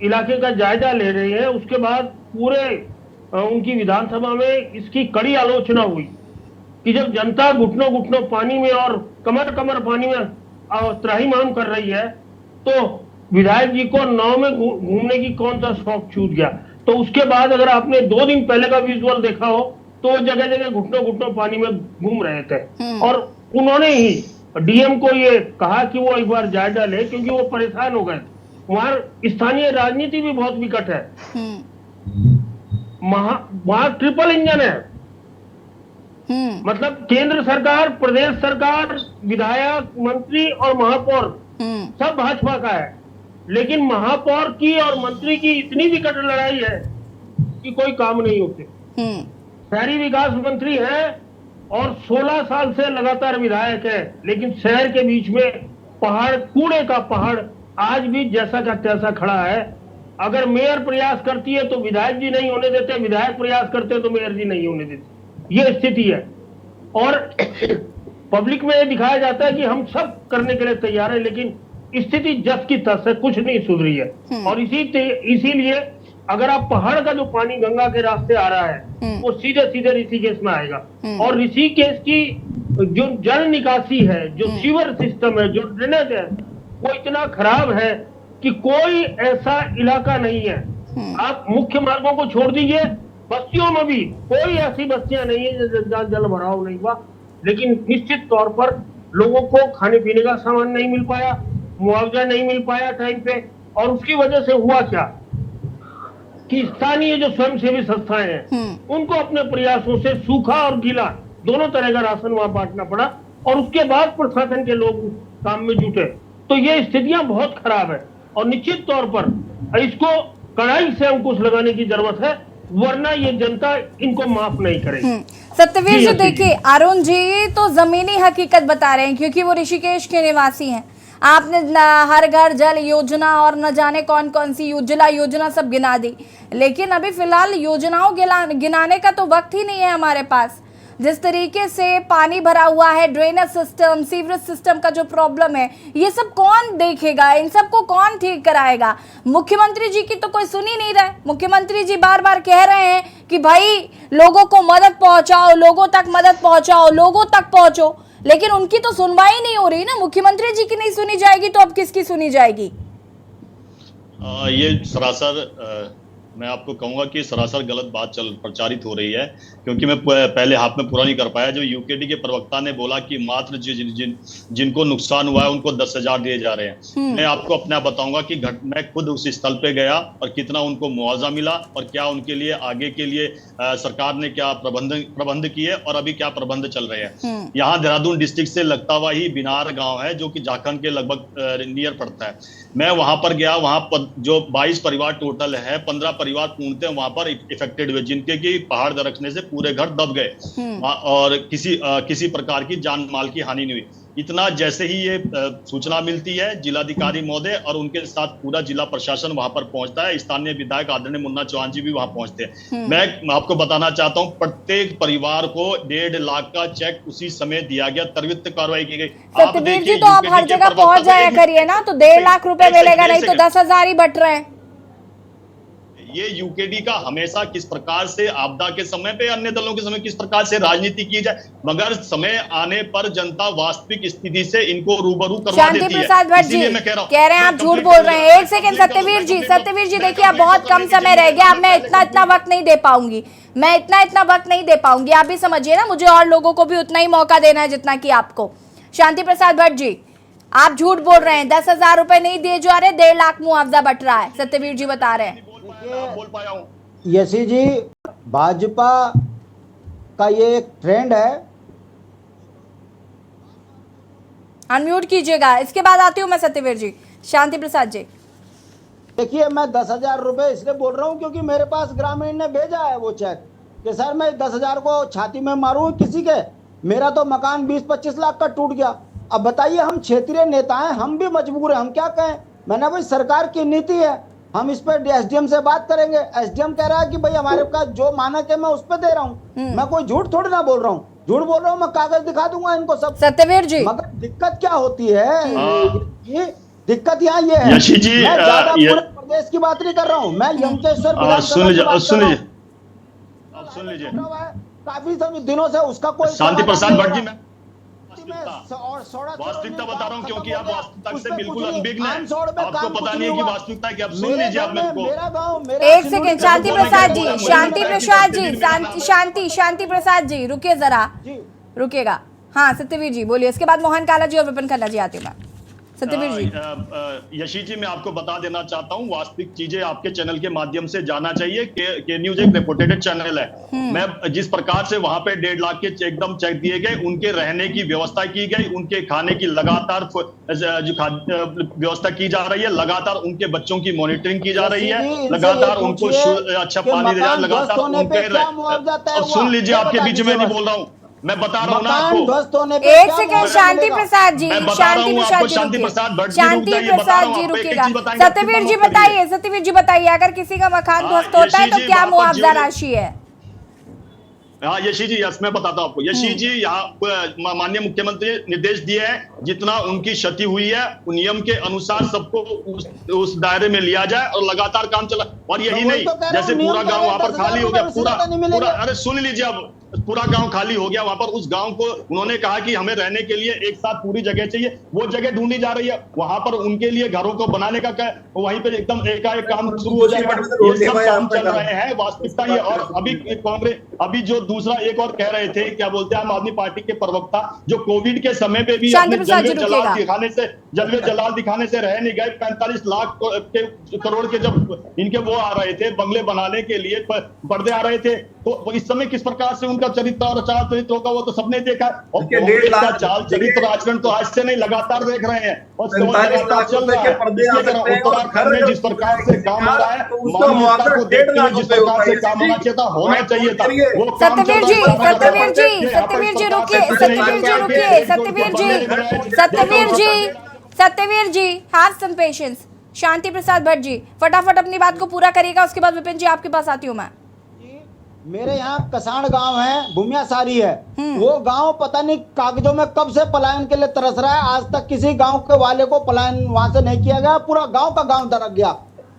इलाके का जायजा ले रहे हैं, उसके बाद पूरे उनकी विधानसभा में इसकी कड़ी आलोचना हुई कि जब जनता घुटनों घुटनों पानी में और कमर कमर पानी में त्राहिमाम कर रही है, तो विधायक जी को नाव में घूमने की कौन सा शौक छूट गया। तो उसके बाद अगर आपने 2 दिन पहले का विजुअल देखा हो तो वो जगह जगह घुटनों घुटनों पानी में घूम रहे थे। और उन्होंने ही डीएम को ये कहा कि वो एक बार जायजा ले, क्योंकि वो परेशान हो गए। वहां स्थानीय राजनीति भी बहुत विकट है, वहां ट्रिपल इंजन है, मतलब केंद्र सरकार, प्रदेश सरकार, विधायक, मंत्री और महापौर सब भाजपा का है। लेकिन महापौर की और मंत्री की इतनी विकट लड़ाई है कि कोई काम नहीं होते। शहरी विकास मंत्री है और 16 साल से लगातार विधायक है, लेकिन शहर के बीच में पहाड़, कूड़े का पहाड़ आज भी जैसा का तैसा खड़ा है। अगर मेयर प्रयास करती है तो विधायक जी नहीं होने देते, विधायक प्रयास करते हैं तो मेयर जी नहीं होने देते। ये स्थिति है और पब्लिक में ये दिखाया जाता है कि हम सब करने के लिए तैयार है, लेकिन स्थिति जस की तस है, कुछ नहीं सुधरी है। और इसीलिए अगर आप पहाड़ का जो पानी गंगा के रास्ते आ रहा है वो सीधे सीधे ऋषिकेश में आएगा, और ऋषिकेश की जो जल निकासी है, जो सीवर सिस्टम है, जो ड्रेनेज है, वो इतना खराब है कि कोई ऐसा इलाका नहीं है, आप मुख्य मार्गों को छोड़ दीजिए, बस्तियों में भी कोई ऐसी बस्तियां नहीं है जहाँ जल भराव नहीं हुआ। लेकिन निश्चित तौर पर लोगों को खाने पीने का सामान नहीं मिल पाया, मुआवजा नहीं मिल पाया टाइम पे, और उसकी वजह से हुआ क्या कि स्थानीय जो स्वयंसेवी संस्थाएं हैं उनको अपने प्रयासों से सूखा और गीला दोनों तरह का राशन वहां बांटना पड़ा, और उसके बाद प्रशासन के लोग काम में जुटे। तो ये स्थितियां बहुत खराब है और निश्चित तौर पर इसको कड़ाई से अंकुश लगाने की जरूरत है, वरना ये जनता इनको माफ नहीं करेगी। सत्यवीर जी देखिए, अरुण जी तो जमीनी हकीकत बता रहे हैं क्योंकि वो ऋषिकेश के निवासी हैं। आपने हर घर जल योजना और न जाने कौन कौन सी उज्ज्वला योजना सब गिना दी, लेकिन अभी फिलहाल योजनाओं गिनाने का तो वक्त ही नहीं है हमारे पास। जिस तरीके से पानी भरा हुआ है, ड्रेनेज सिस्टम, सीवरेज सिस्टम का जो प्रॉब्लम है, ये सब कौन देखेगा, इन सबको कौन ठीक कराएगा? मुख्यमंत्री जी की तो कोई सुन ही नहीं रहा है। मुख्यमंत्री जी बार बार कह रहे हैं कि भाई लोगों को मदद पहुंचाओ, लोगों तक मदद पहुंचाओ, लोगों तक पहुंचो, लेकिन उनकी तो सुनवाई नहीं हो रही ना। मुख्यमंत्री जी की नहीं सुनी जाएगी तो अब किसकी सुनी जाएगी? ये सरासर मैं आपको कहूंगा कि सरासर गलत बात प्रचारित हो रही है, क्योंकि मैं पहले हाथ में पूरा नहीं कर पाया। जो यूकेडी के प्रवक्ता ने बोला कि मात्र जिनको नुकसान हुआ है उनको 10,000 दिए जा रहे हैं। मैं आपको अपना बताऊंगा कि मैं खुद उस स्थल पे गया और कितना उनको मुआवजा मिला और क्या उनके लिए आगे के लिए सरकार ने क्या प्रबंध किए और अभी क्या प्रबंध चल रहे हैं। यहाँ देहरादून डिस्ट्रिक्ट से लगता हुआ ही बिनार गाँव है जो कि झारखंड के लगभग नियर पड़ता है। मैं वहां पर गया, वहां पर जो 22 परिवार टोटल है, 15 परिवार पूर्णतः वहां पर इफेक्टेड हुए, जिनके की पहाड़ दरकने से पूरे घर दब गए और किसी प्रकार की जान माल की हानि नहीं हुई। इतना जैसे ही ये सूचना मिलती है, जिलाधिकारी महोदय और उनके साथ पूरा जिला प्रशासन वहां पर पहुंचता है। स्थानीय विधायक आदरणीय मुन्ना चौहान जी भी वहां पहुंचते हैं। मैं आपको बताना चाहता हूं, प्रत्येक परिवार को 1.5 लाख का चेक उसी समय दिया गया, त्वरित कार्रवाई की गई। सत्यवीर जी तो आप हर जगह पहुंच जाया करिए ना, तो 1.5 लाख रुपए मिलेगा, नहीं तो 10,000 ही बट रहे हैं। ये यूकेडी का हमेशा किस प्रकार से आपदा के समय पे, अन्य दलों के समय किस प्रकार से राजनीति की जाए, मगर समय आने पर जनता वास्तविक स्थिति से इनको रूबरू करवा देती है। शांति प्रसाद भट्ट जी कह रहे हैं आप झूठ बोल रहे हैं। एक सेकंड सत्यवीर जी देखिए, अब बहुत कम समय रह गया, अब मैं इतना वक्त नहीं दे पाऊंगी, मैं इतना वक्त नहीं दे पाऊंगी। आप भी समझिए ना, मुझे और लोगों को भी उतना ही मौका देना है जितना कि आपको। शांति प्रसाद भट्ट जी आप झूठ बोल रहे हैं, 10,000 रुपए नहीं दिए जा रहे, 1.5 लाख मुआवजा बट रहा है, सत्यवीर जी बता रहे हैं। बोल पाया हूं यशी जी, भाजपा का ये एक ट्रेंड है। अनम्यूट कीजिएगा, इसके बाद आती हूँ मैं सत्यवीर जी। शांति प्रसाद जी देखिए, मैं 10,000 रुपए इसलिए बोल रहा हूँ क्योंकि मेरे पास ग्रामीण ने भेजा है वो चेक कि सर मैं 10,000 को छाती में मारूं किसी के, मेरा तो मकान 20-25 लाख का टूट गया। अब बताइए, हम क्षेत्रीय नेता हैं, हम भी मजबूर हैं, हम क्या कहें। मैंने भाई सरकार की नीति है, हम इस पर एसडीएम से बात करेंगे। एसडीएम कह रहा है कि भाई हमारे पास जो मानक है मैं उस पर दे रहा हूँ। मैं कोई झूठ थोड़ी ना बोल रहा हूँ, झूठ बोल रहा हूँ मैं कागज दिखा दूंगा इनको सब। सत्यवीर जी मगर दिक्कत क्या होती है, ये दिक्कत यहाँ ये है, यशी जी, मैं ज्यादा पूरे प्रदेश की बात नहीं कर रहा हूँ, मैं यमकेश्वर सुन लीजिए काफी समय दिनों से उसका कोई। शांति प्रसाद भट्ट जी, मैं वास्तविकता बता रहा हूं क्योंकि आप वास्तविकता से बिल्कुल अनभिज्ञ हैं, आपको पता नहीं है कि वास्तविकता है कि आप सुन लीजिए आप मेरे को। एक सेकंड शांति प्रसाद जी, शांति प्रसाद जी रुकिए जरा, रुकिएगा। हाँ सत्यवीर जी बोलिए, इसके बाद मोहन काला जी और विपिन खन्ना जी आते हैं। सत्यवीर जी यशी जी, मैं आपको बता देना चाहता हूं, वास्तविक चीजें आपके चैनल के माध्यम से जाना चाहिए। के न्यूज एक रेपुटेटेड चैनल है। मैं जिस प्रकार से वहां पे 1.5 लाख के एकदम चेक दिए गए, उनके रहने की व्यवस्था की गई, उनके खाने की लगातार जो व्यवस्था की जा रही है, लगातार उनके बच्चों की मॉनिटरिंग की जा रही है, लगातार उनको अच्छा पानी दिया, लगातार उनके। सुन लीजिए, आपके बीच में नहीं बोल रहा हूँ, मैं बता रहा हूँ ना मकान आपको। ध्वस्त होने पे एक क्या सेकंड मुआवजा शांति मिलेगा? प्रसाद जी, मैं बता रहा शांति हूँ प्रसाद आपको, जी शांति रुकिए, प्रसाद भट्ट जी शांति रुक जाइए, बता रहा प्रसाद हूँ जी आपको, एक-एक रुकिएगा। चीज बताएंगे, सत्यवीर जी आप बताइए, सत्यवीर जी बताइए, अगर किसी का मकान ध्वस्त होता है यशी तो जी, क्या वहाँ पर मुआवजा जो- राशि है? हाँ यशी जी, यस मैं बताता हूँ आपको। यशी जी यहाँ माननीय मुख्यमंत्री ने निर्देश दिए हैं, जितना उनकी क्षति हुई है नियम के अनुसार सबको उस दायरे में लिया जाए और लगातार काम चला। और यही तो वही नहीं, तो कह रहा हूँ, जैसे नियम पूरा कह गांव रहे हैं, वहां पर 10,000 खाली हो गया, रुपए उससे ज्यादा नहीं मिलेंगे। अरे सुन लीजिए, अब पूरा गांव खाली हो गया वहां पर। उस गांव को उन्होंने कहा कि हमें रहने के लिए एक साथ पूरी जगह चाहिए, वो जगह ढूंढी जा रही है। वहां पर उनके लिए घरों को बनाने का क्या, वहीं पे एकदम एकाएक काम शुरू हो जाएगा। ये सब काम चल रहे हैं, वास्तविकता ये। और अभी कांग्रेस, अभी जो दूसरा एक और कह रहे थे, क्या बोलते हैं आम आदमी पार्टी के प्रवक्ता, जो कोविड के समय पे भी शांति अपने प्रसाद जी जलवे जलाल दिखाने से रह नहीं गए। 45 लाख करोड़ के जब इनके वो आ रहे थे, बंगले बनाने के लिए पर्दे आ रहे थे, तो इस समय किस प्रकार से उनका चरित्र और चाल चरित्र होगा वो तो सबने देखा। और कांग्रेस का चाल चरित्र आचरण तो आज से नहीं, लगातार देख रहे हैं और चल रहा है। उत्तराखंड में जिस प्रकार से काम हो रहा है, मानवता को देखते हुए जिस प्रकार से काम होना चाहिए था, होना चाहिए था, वो काम चल सत्यवीर जी, रहा है। सत्यवीर जी, सत्यवीर जी रुकिए, सत्यवीर जी रुकिए, सत्यवीर जी, सत्यवीर जी, सत्यवीर जी, हैव सम पेशेंस। शांति प्रसाद भट्ट जी फटाफट अपनी बात को पूरा करिएगा, उसके बाद विपिन जी आपके पास आती हूँ मैं। मेरे यहाँ कसाण गांव है, भूमियासारी है, वो गांव पता नहीं कागजों में कब से पलायन के लिए तरस रहा है। आज तक किसी गांव के वाले को पलायन वहां से नहीं किया गया, पूरा गांव का गांव दरक गया।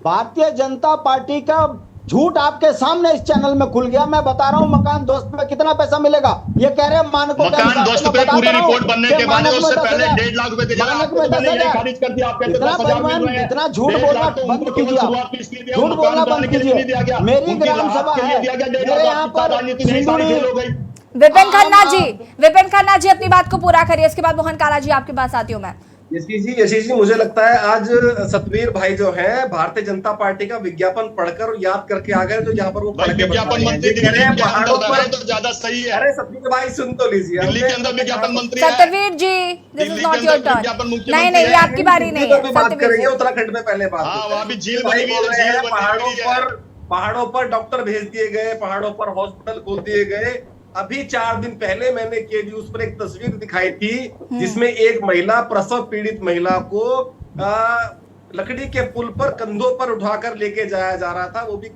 भारतीय जनता पार्टी का झूठ आपके सामने इस चैनल में खुल गया। मैं बता रहा हूँ मकान ध्वस्त पे कितना पैसा मिलेगा, ये कह रहे हैं मानकों के मकान ध्वस्त पे पूरी रिपोर्ट बनने के बाद उससे पहले 1.5 लाख रुपए दिए, मानक में 10,000 खारिज कर दिया। आप कहते इतना 10,000 मिल रहे हैं, इतना झूठ बोलना बंद कीजिए, झूठ बोलना बंद कीजिए। मेरी ग्राम सभा है, मेरे यहाँ पर सिंदूरी। विपिन खन्ना जी, विपिन खन्ना जी अपनी बात को पूरा करिए, इसके बाद मोहन काला जी आपके पास आती हूँ मैं। यशी जी मुझे लगता है आज सतवीर भाई जो है भारतीय जनता पार्टी का विज्ञापन पढ़कर और याद करके आ गए, तो यहाँ पर वो पढ़ के विज्ञापन मंत्री पहाड़ों पर तो ज्यादा सही है। अरे सतवीर भाई सुन तो लीजिए, दिल्ली के अंदर विज्ञापन मंत्री है। Satyaveer ji, this is not your turn. नहीं नहीं, ये आपकी बारी नहीं है। बात करेंगे उत्तराखंड में पहले बात। हाँ, वहाँ भी झील भाई बनी बोल रहे हैं हुई है। पहाड़ों पर डॉक्टर भेज दिए गए, पहाड़ों पर हॉस्पिटल खोल दिए गए। अभी 4 दिन पहले मैंने के न्यूज पर एक तस्वीर दिखाई थी जिसमें एक महिला, प्रसव पीड़ित महिला को लकड़ी के पुल पर कंधों पर उठाकर लेके जाया जा रहा था, वो भी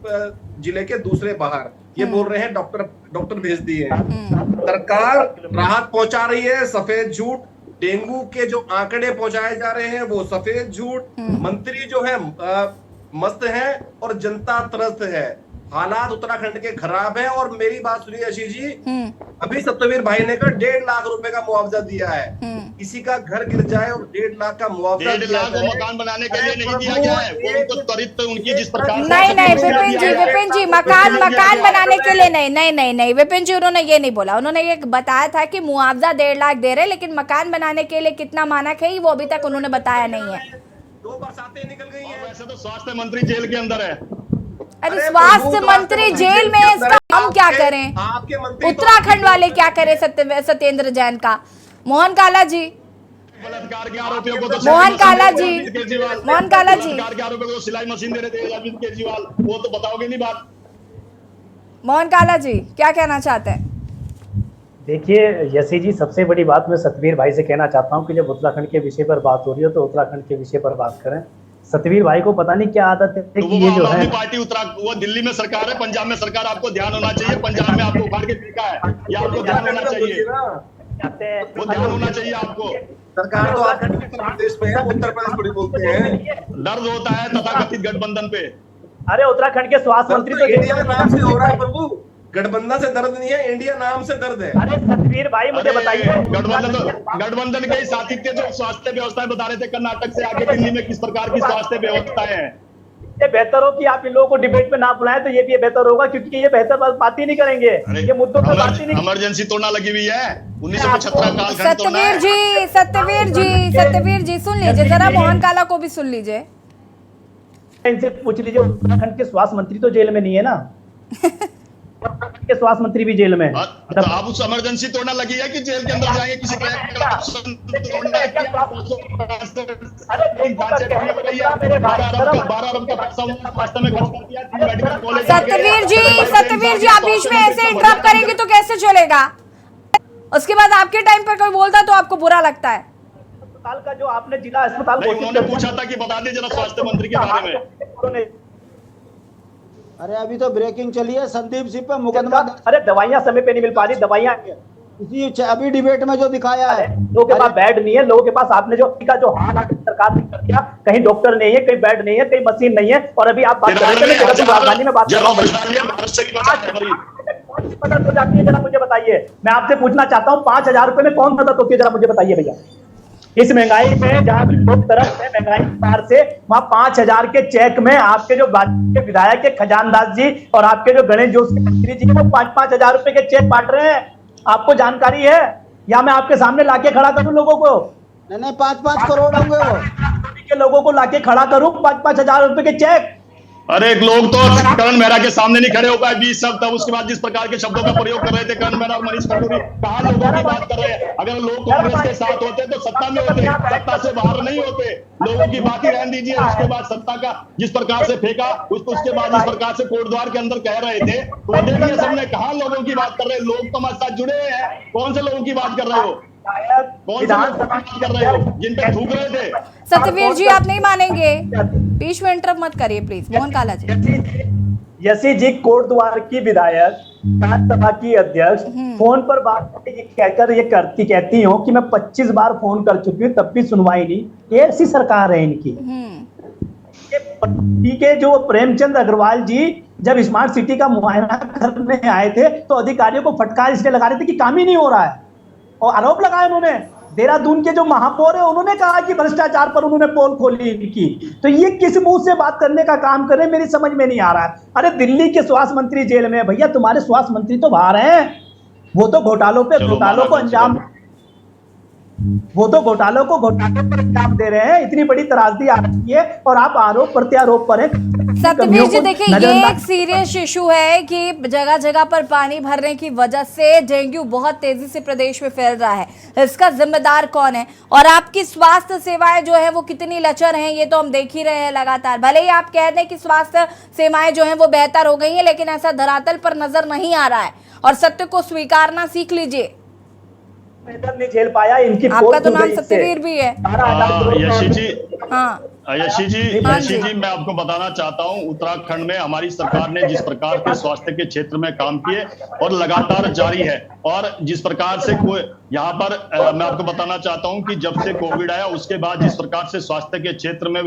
जिले के दूसरे बाहर। ये बोल रहे हैं डॉक्टर भेज दिए हैं। सरकार राहत पहुंचा रही है, सफेद झूठ। डेंगू के जो आंकड़े पहुंचाए जा रहे हैं वो सफेद झूठ। मंत्री जो है मस्त है और जनता त्रस्त है। हालात उत्तराखंड के खराब है। और मेरी बात सुनिए आशीष जी, अभी सत्यवीर भाई ने कहा 1.5 लाख रुपए का मुआवजा दिया है। किसी का घर गिर जाए और 1.5 लाख का मुआवजा 1.5 लाख को मकान बनाने के लिए नहीं दिया गया है, वो उनको त्वरित उनकी जिस प्रकार नहीं नहीं विपिन जी मकान बनाने के लिए नहीं विपिन जी, उन्होंने ये नहीं बोला। उन्होंने ये बताया था कि मुआवजा 1.5 लाख दे रहे, लेकिन मकान बनाने के लिए कितना मानक है वो अभी तक उन्होंने बताया नहीं है। 2 बरसातें निकल गई है। वैसे तो स्वास्थ्य मंत्री जेल के अंदर है। अरे स्वास्थ्य मंत्री जेल में, इसका हम क्या करें? आपके मंत्री उत्तराखंड वाले क्या करें? सत्येंद्र जैन का। मोहन काला जी, बलात्कार के आरोपियों को तो मोहन काला जी, मोहन काला जी, बलात्कार के आरोपियों को सिलाई मशीन दे रहे थे अरविंद केजरीवाल, वो तो बताओगे नहीं बात। मोहन काला जी क्या कहना चाहते हैं? देखिए यशी जी, सबसे बड़ी बात मैं सतवीर भाई से कहना चाहता हूं कि जब उत्तराखंड के विषय पर बात हो रही हो तो उत्तराखंड के विषय पर बात करें। सतवीर भाई को पता नहीं क्या आदत है तो कि ये जो है पार्टी वो दिल्ली में सरकार है, पंजाब में सरकार, आपको ध्यान होना चाहिए। पंजाब में आपको उखाड़ के फेंका है, ये आपको ध्यान होना चाहिए, वो ध्यान होना चाहिए आपको। सरकार तो उत्तर प्रदेश में है, उत्तर प्रदेश थोड़ी बोलते हैं। दर्द होता है तथाकथित गठबंधन पे। अरे उत्तराखंड के स्वास्थ्य मंत्री तो इंडिया नाम से हो रहा है प्रभु, गठबंधन से दर्द नहीं है, इंडिया नाम से दर्द है। अरे सतवीर भाई मुझे बताइए, गठबंधन के साथित्य जो स्वास्थ्य व्यवस्था बता रहे थे कर्नाटक से आगे दिल्ली में किस प्रकार की स्वास्थ्य व्यवस्थाएं हैं। ये बेहतर हो कि आप इन लोगों को डिबेट में ना बुलाएं, तो ये भी बेहतर होगा, क्योंकि ये बेहतर बात ही नहीं करेंगे, ये मुद्दों पर बात ही नहीं। इमरजेंसी तोड़ना लगी हुई है, 1975 कालखंड तोड़ना है। सत्यवीर जी सुन लीजिए जरा, मोहन काला को भी सुन लीजिए। इनसे पूछ लीजिए, उत्तराखंड के स्वास्थ्य मंत्री तो जेल में नहीं है ना, के स्वास्थ्य मंत्री भी जेल में। तो आप उस इमरजेंसी तोड़ना लगी है कि जेल के अंदर जाएंगे किसी सत्यवीर जी आप बीच में ऐसे इंटरप्ट करेंगे तो कैसे चलेगा? उसके बाद आपके टाइम पर कोई बोलता तो आपको बुरा लगता है। अस्पताल का जो आपने जिला अस्पताल उन्होंने पूछा था कि बता दीजिए जरा स्वास्थ्य मंत्री के बारे में। अरे अभी तो ब्रेकिंग चली है, संदीप सिंह पे मुकदमा। अरे दवाइयां समय पे नहीं मिल पा रही, दवाइयां इसी अभी डिबेट में जो दिखाया है, लोगों के पास बेड नहीं है, लोगों के पास आपने जो हाल सरकार ने कर दिया, कहीं डॉक्टर नहीं है, कहीं बेड नहीं है, कहीं मशीन नहीं है, और अभी आप बात कर रहे हैं राजधानी में बात कर रहा हूँ। जरा मुझे बताइए, मैं आपसे पूछना चाहता हूँ 5,000 रुपए में कौन मदद होती है, जरा मुझे बताइए भैया। इस महंगाई में जहां भी लोग तरफ है महंगाई पार से, वहां 5,000 के चेक में आपके जो के विधायक के खजानदास जी और आपके जो गणेश जोशी मंत्री जी वो 5,000 रुपए के चेक बांट रहे हैं। आपको जानकारी है, या मैं आपके सामने लाके खड़ा करूं लोगों को? नहीं 5-5 करोड़ होंगे वो के लोगों को लाके खड़ा करूं 5,000 रुपए के चेक। अरे लोग तो करण मेहरा के सामने नहीं खड़े हो पाए 20 शब्द, तब उसके बाद जिस प्रकार के शब्दों का प्रयोग कर रहे थे करण मेहरा और मनीष खंडूरी, कहां लोगों की बात कर रहे हैं? अगर लोग कांग्रेस के साथ होते तो सत्ता में होते, सत्ता से बाहर नहीं होते। लोगों की बात ही रहने दीजिए। उसके बाद सत्ता का जिस प्रकार से फेंका, उसके बाद जिस प्रकार से कोटद्वार के अंदर कह रहे थे, तो देखिए सबने कहा लोगों की बात कर रहे हैं। लोग तो हमारे साथ जुड़े हुए हैं, कौन से लोगों की बात कर रहे हो? कौन से लोगों की बात कर रहे हो जिन पे थूक रहे थे? सत्यवीर जी आप नहीं मानेंगे, बीच में इंटरप्ट मत करिए प्लीज। मोहन काला जी। यशी जी कोटद्वार की विधायक, विधानसभा की अध्यक्ष, फोन पर बात कहकर ये कहती हो कि मैं 25 बार फोन कर चुकी हूँ तब भी सुनवाई नहीं। ये ऐसी सरकार है इनकी। के जो प्रेमचंद अग्रवाल जी जब स्मार्ट सिटी का मुआयना करने आए थे तो अधिकारियों को फटकार इसलिए लगा रहे थे कि काम ही नहीं हो रहा है, और आरोप लगाया उन्होंने। देहरादून के जो महापौर है उन्होंने कहा कि भ्रष्टाचार पर उन्होंने पोल खोली इनकी। तो ये किस मुंह से बात करने का काम कर रहे हैं, मेरी समझ में नहीं आ रहा है। अरे दिल्ली के स्वास्थ्य मंत्री जेल में है भैया, तुम्हारे स्वास्थ्य मंत्री तो बाहर हैं। वो तो घोटालों को अंजाम दे रहे हैं। इतनी बड़ी त्रासदी आ रही है और आप आरोप प्रत्यारोप पर हैं। सत्यवीर जी देखिए, ये एक सीरियस इशू है कि जगह जगह पर पानी भरने की वजह से डेंगू बहुत तेजी से प्रदेश में फैल रहा है। इसका जिम्मेदार कौन है? और आपकी स्वास्थ्य सेवाएं जो है वो कितनी लचर हैं, ये तो हम देख ही रहे हैं लगातार। भले ही आप कह दें कि स्वास्थ्य सेवाएं जो हैं वो बेहतर हो गई हैं, लेकिन ऐसा धरातल पर नजर नहीं आ रहा है। और सत्य को स्वीकारना सीख लीजिए। नहीं झेल पाया इनकी। आपका तो नाम सत्यवीर भी है। यशी जी, हाँ यशी जी मैं आपको बताना चाहता हूं, उत्तराखंड में हमारी सरकार ने जिस प्रकार के स्वास्थ्य के क्षेत्र में काम किए और लगातार जारी है, और जिस प्रकार से यहाँ पर मैं आपको बताना चाहता हूं कि जब से कोविड आया उसके बाद जिस प्रकार से स्वास्थ्य के क्षेत्र में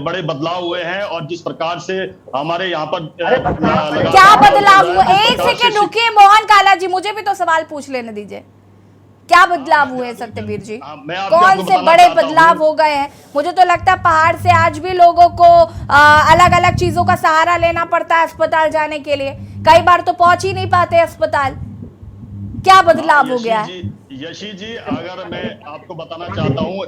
बड़े बदलाव हुए हैं, और जिस प्रकार से हमारे यहाँ पर क्या बदलाव हुआ? एक सेकंड रुकिए मोहन काला जी, मुझे भी तो सवाल पूछ लेने दीजिए। क्या बदलाव हुए सत्यवीर जी? कौन से बड़े बदलाव हो गए हैं? मुझे तो लगता है पहाड़ से आज भी लोगों को अलग अलग चीजों का सहारा लेना पड़ता है अस्पताल जाने के लिए। कई बार तो पहुंच ही नहीं पाते अस्पताल। क्या बदलाव हो गया है? यशी जी अगर मैं आपको बताना चाहता हूं,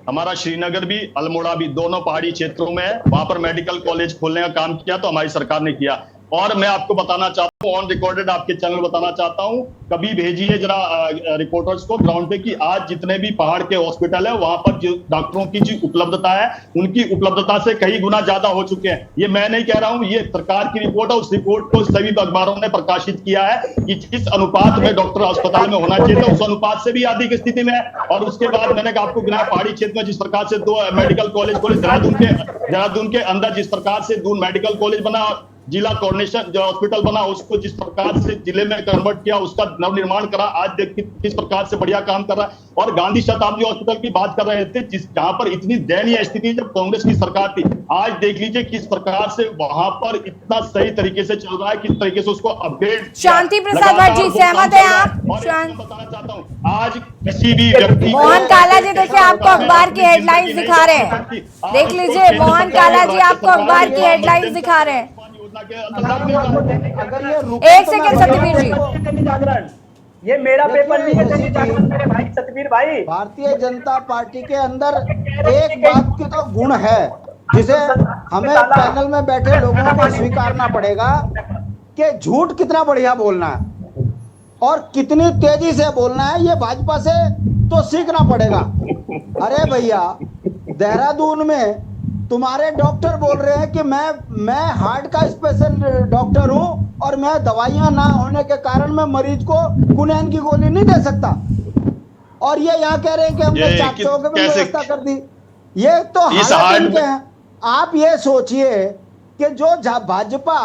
हमारा श्रीनगर भी अल्मोड़ा भी दोनों पहाड़ी क्षेत्रों में है, वहां पर मेडिकल कॉलेज खोलने का काम किया तो हमारी सरकार ने किया। और मैं आपको बताना चाहता हूं, ऑन रिकॉर्डेड आपके चैनल बताना चाहता हूं, कभी भेजिए जरा रिपोर्टर्स को ग्राउंड पे कि आज जितने भी पहाड़ के हॉस्पिटल है वहां पर जो डॉक्टरों की जो उपलब्धता है उनकी उपलब्धता से कई गुना ज्यादा हो चुके हैं। ये मैं नहीं कह रहा हूं, ये सरकार की रिपोर्ट है। उस रिपोर्ट को सभी अखबारों ने प्रकाशित किया है कि जिस अनुपात में डॉक्टर अस्पताल में होना चाहिए था उस अनुपात से भी अधिक स्थिति में है। और उसके बाद मैंने आपको गिनाया पहाड़ी क्षेत्र में जिस प्रकार से 2 मेडिकल कॉलेज खोले, देहरादून के अंदर जिस प्रकार से 2 मेडिकल कॉलेज बना, जिला कोऑर्डिनेशन जो हॉस्पिटल बना उसको जिस प्रकार से जिले में कन्वर्ट किया, उसका नवनिर्माण करा, आज देख किस प्रकार से बढ़िया काम कर रहा है। और गांधी शताब्दी हॉस्पिटल की बात कर रहे थे जहां पर इतनी दयनीय स्थिति जब कांग्रेस की सरकार थी, आज देख लीजिए किस प्रकार से वहां पर इतना सही तरीके से चल रहा है, किस तरीके से उसको अपडेट। शांति प्रसाद भट्ट जी सहमत है आप? बताना चाहता हूँ आज किसी भी व्यक्ति मोहन काला जी देखिए आपको अखबार की हेडलाइंस दिखा रहे हैं, देख लीजिए मोहन काला जी आपको अखबार की हेडलाइंस दिखा रहे हैं। एक सेकंड सत्यवीर जी, ये मेरा पेपर नहीं है मेरे भाई सत्यवीर भाई। भारतीय जनता पार्टी के अंदर एक बात की तो गुण है जिसे हमें पैनल में बैठे लोगों को स्वीकारना पड़ेगा कि झूठ कितना बढ़िया बोलना है और कितनी तेजी से बोलना है, ये भाजपा से तो सीखना पड़ेगा। अरे भैया देहरादून में तुम्हारे डॉक्टर बोल रहे हैं कि मैं हार्ट का स्पेशल डॉक्टर हूं और मैं दवाइयां ना होने के कारण मैं मरीज को कुनैन की गोली नहीं दे सकता, और ये यहाँ कह रहे हैं कि हमने 400 की व्यवस्था कर दी। ये तो हालात इनके हैं। आप ये सोचिए कि जो भाजपा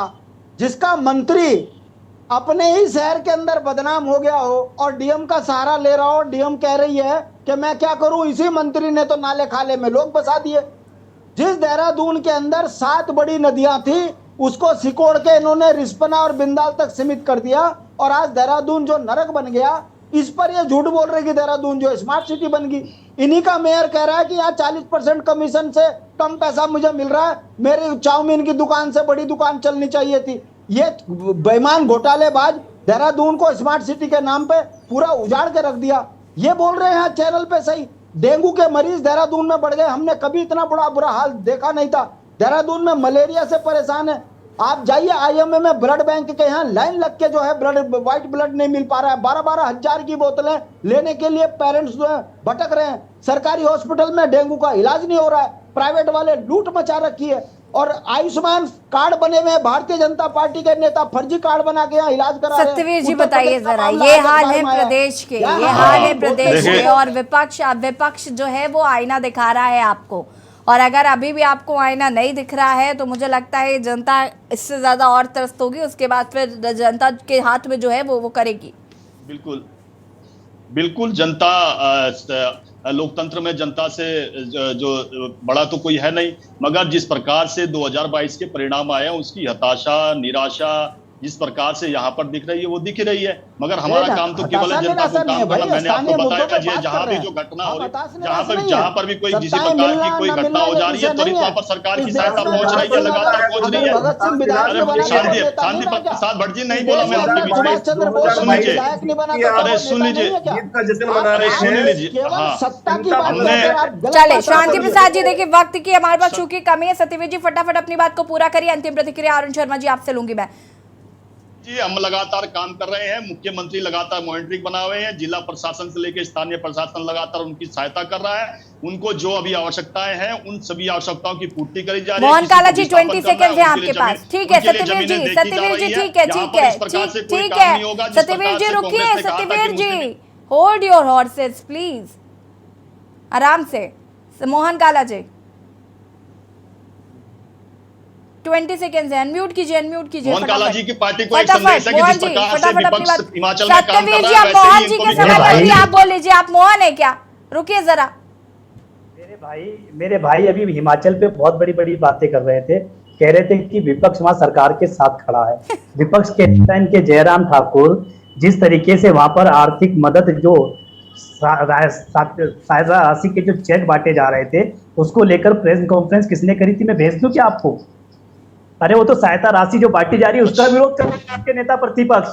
जिसका मंत्री अपने ही शहर के अंदर बदनाम हो गया हो और डीएम का सहारा ले रहा हो, डीएम कह रही है कि मैं क्या करूं, इसी मंत्री ने तो नाले खाले में लोग बसा दिए। जिस देहरादून के अंदर 7 बड़ी नदियां थी उसको सिकोड़ के इन्होंने रिस्पना और बिंदाल तक सीमित कर दिया, और आज देहरादून जो नरक बन गया, इस पर ये झूठ बोल रहे कि देहरादून जो स्मार्ट सिटी बन गई। इन्हीं का मेयर कह रहा है कि यहाँ 40% कमीशन से कम पैसा मुझे मिल रहा है, मेरी चाउमीन की दुकान से बड़ी दुकान चलनी चाहिए थी। ये बेईमान घोटालेबाज देहरादून को स्मार्ट सिटी के नाम पे पूरा उजाड़ के रख दिया। ये बोल रहे हैं चैनल पे सही, डेंगू के मरीज देहरादून में बढ़ गए, हमने कभी इतना बुरा हाल देखा नहीं था। देहरादून में मलेरिया से परेशान है। आप जाइए आईएमए में ब्लड बैंक के यहाँ लाइन लग के जो है व्हाइट ब्लड नहीं मिल पा रहा है। 12-12 हजार की बोतलें लेने के लिए पेरेंट्स जो है भटक रहे हैं। सरकारी हॉस्पिटल में डेंगू का इलाज नहीं हो रहा है, प्राइवेट वाले लूट मचा रखी है। और आयुष्मान कार्ड बने हुए भारतीय जनता पार्टी के नेता फर्जी कार्ड बना के यहाँ इलाज करा रहे हैं। सत्यवीर जी बताइए जरा, ये हाल है प्रदेश के, ये हाल है प्रदेश के, और विपक्ष जो है वो आईना दिखा रहा है आपको, और अगर अभी भी आपको आईना नहीं दिख रहा है तो मुझे लगता है जनता इससे ज्यादा और त्रस्त होगी, उसके बाद फिर जनता के हाथ में जो है वो करेगी। बिल्कुल जनता, लोकतंत्र में जनता से जो बड़ा तो कोई है नहीं, मगर जिस प्रकार से 2022 के परिणाम आए उसकी हताशा, निराशा जिस प्रकार से यहाँ पर दिख रही है वो दिख रही है। मगर हमारा काम तो केवल जनता को काम करना। मैंने आपको बताया जहाँ भी जो घटना हो रही है, जहाँ पर भी कोई किसी प्रकार की कोई घटना हो जा रही है, त्वरित वहां पर सरकार की सहायता पहुंच रही है, लगातार पहुंच रही है। शांति प्रसाद भट्ट जी नहीं बोला मैं आपके बीच में, सुन लीजिए, अरे सुन लीजिए, सुन लीजिए। हमने चले शांति प्रसाद जी, देखिए वक्त की हमारे पास चूंकि कमी है, सत्यवीर जी फटाफट अपनी बात को पूरा करिए। अंतिम प्रतिक्रिया अरुण शर्मा जी आपसे लूंगी मैं। जी, हम लगातार काम कर रहे हैं, मुख्यमंत्री लगातार मॉनिटरिंग बना हुए हैं, जिला प्रशासन से लेकर स्थानीय प्रशासन लगातार उनकी सहायता कर रहा है। उनको जो अभी आवश्यकताएं हैं उन सभी आवश्यकताओं की पूर्ति करी जा रही है। मोहन काला जी 20 सेकंड है आपके पास। ठीक है सत्यवीर जी, सत्यवीर जी ठीक है, ठीक है, ठीक है सत्यवीर जी, रुकिए सत्यवीर जी, होल्ड योर हॉर्सेस प्लीज, आराम से। मोहन काला जी 20 सेकंड्स है, अनम्यूट कीजिए, अनम्यूट कीजिए। मोहन काला जी की पार्टी को एक संदेश है कि जिस प्रकार से विपक्ष हिमाचल में काम कर रहा है, सत्यवीर जी आप मोहन जी के समय पर भी आप बोल लीजिए, आप मोहन है क्या? रुकिए जरा। मेरे भाई अभी हिमाचल पे बहुत बड़ी बड़ी बातें कर रहे थे, कह रहे थे कि विपक्ष वहां सरकार के साथ खड़ा है। विपक्ष के नेता इनके जयराम ठाकुर जिस तरीके से वहां पर आर्थिक मदद जो सहायता राशि के जो चेक बांटे जा रहे थे उसको लेकर प्रेस कॉन्फ्रेंस किसने करी थी, मैं भेज दूं क्या आपको? अरे वो तो सहायता राशि जो बांटी जा रही है उसका विरोध कर रहे हैं आपके नेता प्रतिपक्ष।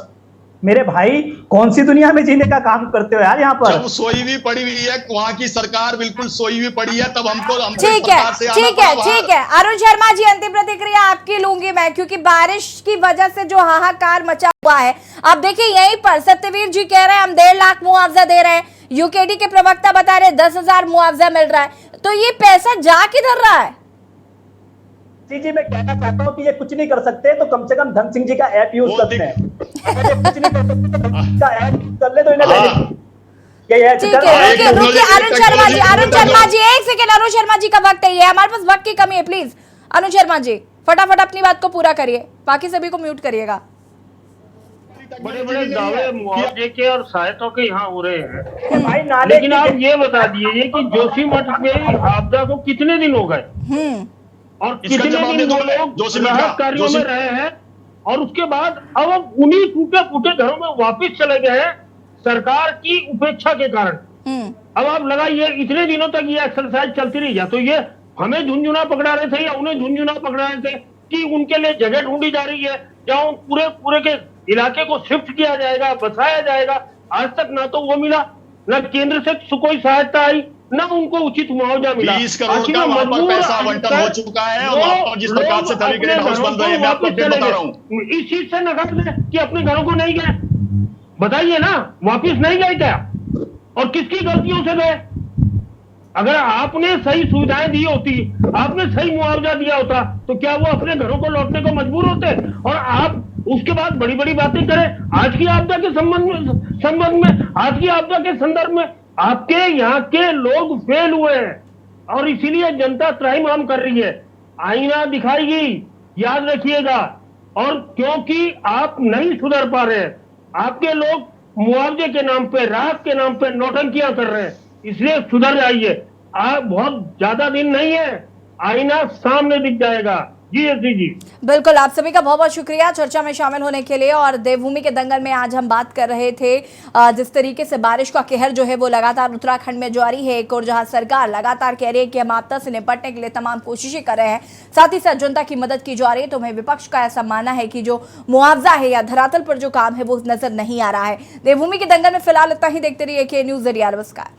मेरे भाई कौन सी दुनिया में जीने का काम करते हो यार यहाँ पर? जब सोई हुई पड़ी हुई है, वहाँ की सरकार बिल्कुल सोई हुई पड़ी है, तब हमको ठीक है, ठीक है, ठीक है। अरुण शर्मा जी अंतिम प्रतिक्रिया आपकी लूंगी मैं, क्योंकि बारिश की वजह से जो हाहाकार मचा हुआ है। अब देखिए यहीं पर सत्यवीर जी कह रहे हैं हम 1.5 लाख मुआवजा दे रहे हैं, यूकेडी के प्रवक्ता बता रहे 10,000 मुआवजा मिल रहा है, तो ये पैसा जा किधर रहा है? जी मैं कहना चाहता हूँ कि ये कुछ नहीं कर सकते तो कम से कम धन सिंह जी का ऐप यूज करते हैं। अगर ये कुछ नहीं कर सकते का ऐप यूज कर ले तो इन्हें ठीक है, रुकिए अरुण शर्मा जी, अरुण शर्मा जी एक सेकेंड, अरुण शर्मा जी का वक्त है, हमारे पास वक्त की कमी है, प्लीज अरुण शर्मा जी फटाफट अपनी बात को पूरा करिए, बाकी सभी को म्यूट करिएगा। बड़े बड़े दावे मुआवजे के और सहायता के यहाँ हो रहे हैं, लेकिन आप ये बता दीजिए कि जोशीमठ में आपदा को कितने दिन हो गए और कितने दिन लोग राहत कार्यों में रहे हैं, और उसके बाद अब उन्हीं टूटे फूटे घरों में वापस चले गए हैं सरकार की उपेक्षा के कारण। अब आप लगाइए इतने दिनों तक ये एक्सरसाइज चलती रही है, तो ये हमें झुंझुना पकड़ा रहे थे या उन्हें झुंझुना पकड़ा रहे थे कि उनके लिए जगह ढूंढी जा रही है या पूरे के इलाके को शिफ्ट किया जाएगा, बसाया जाएगा। आज तक ना तो वो मिला, न केंद्र से कोई सहायता आई, ना उनको उचित मुआवजा मिला। 20 करोड़ का वहां पर पैसा आवंटन हो चुका है और वहां पर जिस प्रकार से सभी ग्रेड हाउस बन रहे हैं, मैं आपको बता रहा हूं। इस चीज से नकार दें कि अपने घरों को नहीं गए, बताइए ना, वापिस नहीं गए क्या? और किसकी गलतियों से गए? अगर आपने सही सुविधाएं दी होती, आपने सही मुआवजा दिया होता, तो क्या वो अपने घरों को लौटने को मजबूर होते? और आप उसके बाद बड़ी बड़ी बातें करें आज की आपदा के संबंध में आज की आपदा के संदर्भ में। आपके यहाँ के लोग फेल हुए हैं और इसीलिए जनता त्राहिमाम कर रही है। आईना दिखाएगी, याद रखिएगा। और क्योंकि आप नहीं सुधर पा रहे हैं, आपके लोग मुआवजे के नाम पे, राहत के नाम पे नौटंकियां कर रहे हैं, इसलिए सुधर जाइए। आप बहुत ज्यादा दिन नहीं है, आईना सामने दिख जाएगा। जी यशी जी, बिल्कुल, आप सभी का बहुत बहुत शुक्रिया चर्चा में शामिल होने के लिए। और देवभूमि के दंगल में आज हम बात कर रहे थे जिस तरीके से बारिश का कहर जो है वो लगातार उत्तराखंड में जारी है, एक और जहां सरकार लगातार कह रही है कि हम आपदा से निपटने के लिए तमाम कोशिशें कर रहे हैं, साथ ही साथ जनता की मदद की जा रही है, तो हमें विपक्ष का ऐसा मानना है कि जो मुआवजा है या धरातल पर जो काम है वो नजर नहीं आ रहा है। देवभूमि के दंगल में फिलहाल इतना ही। देखते रहिए के न्यूज़ ज़रिया नमस्कार।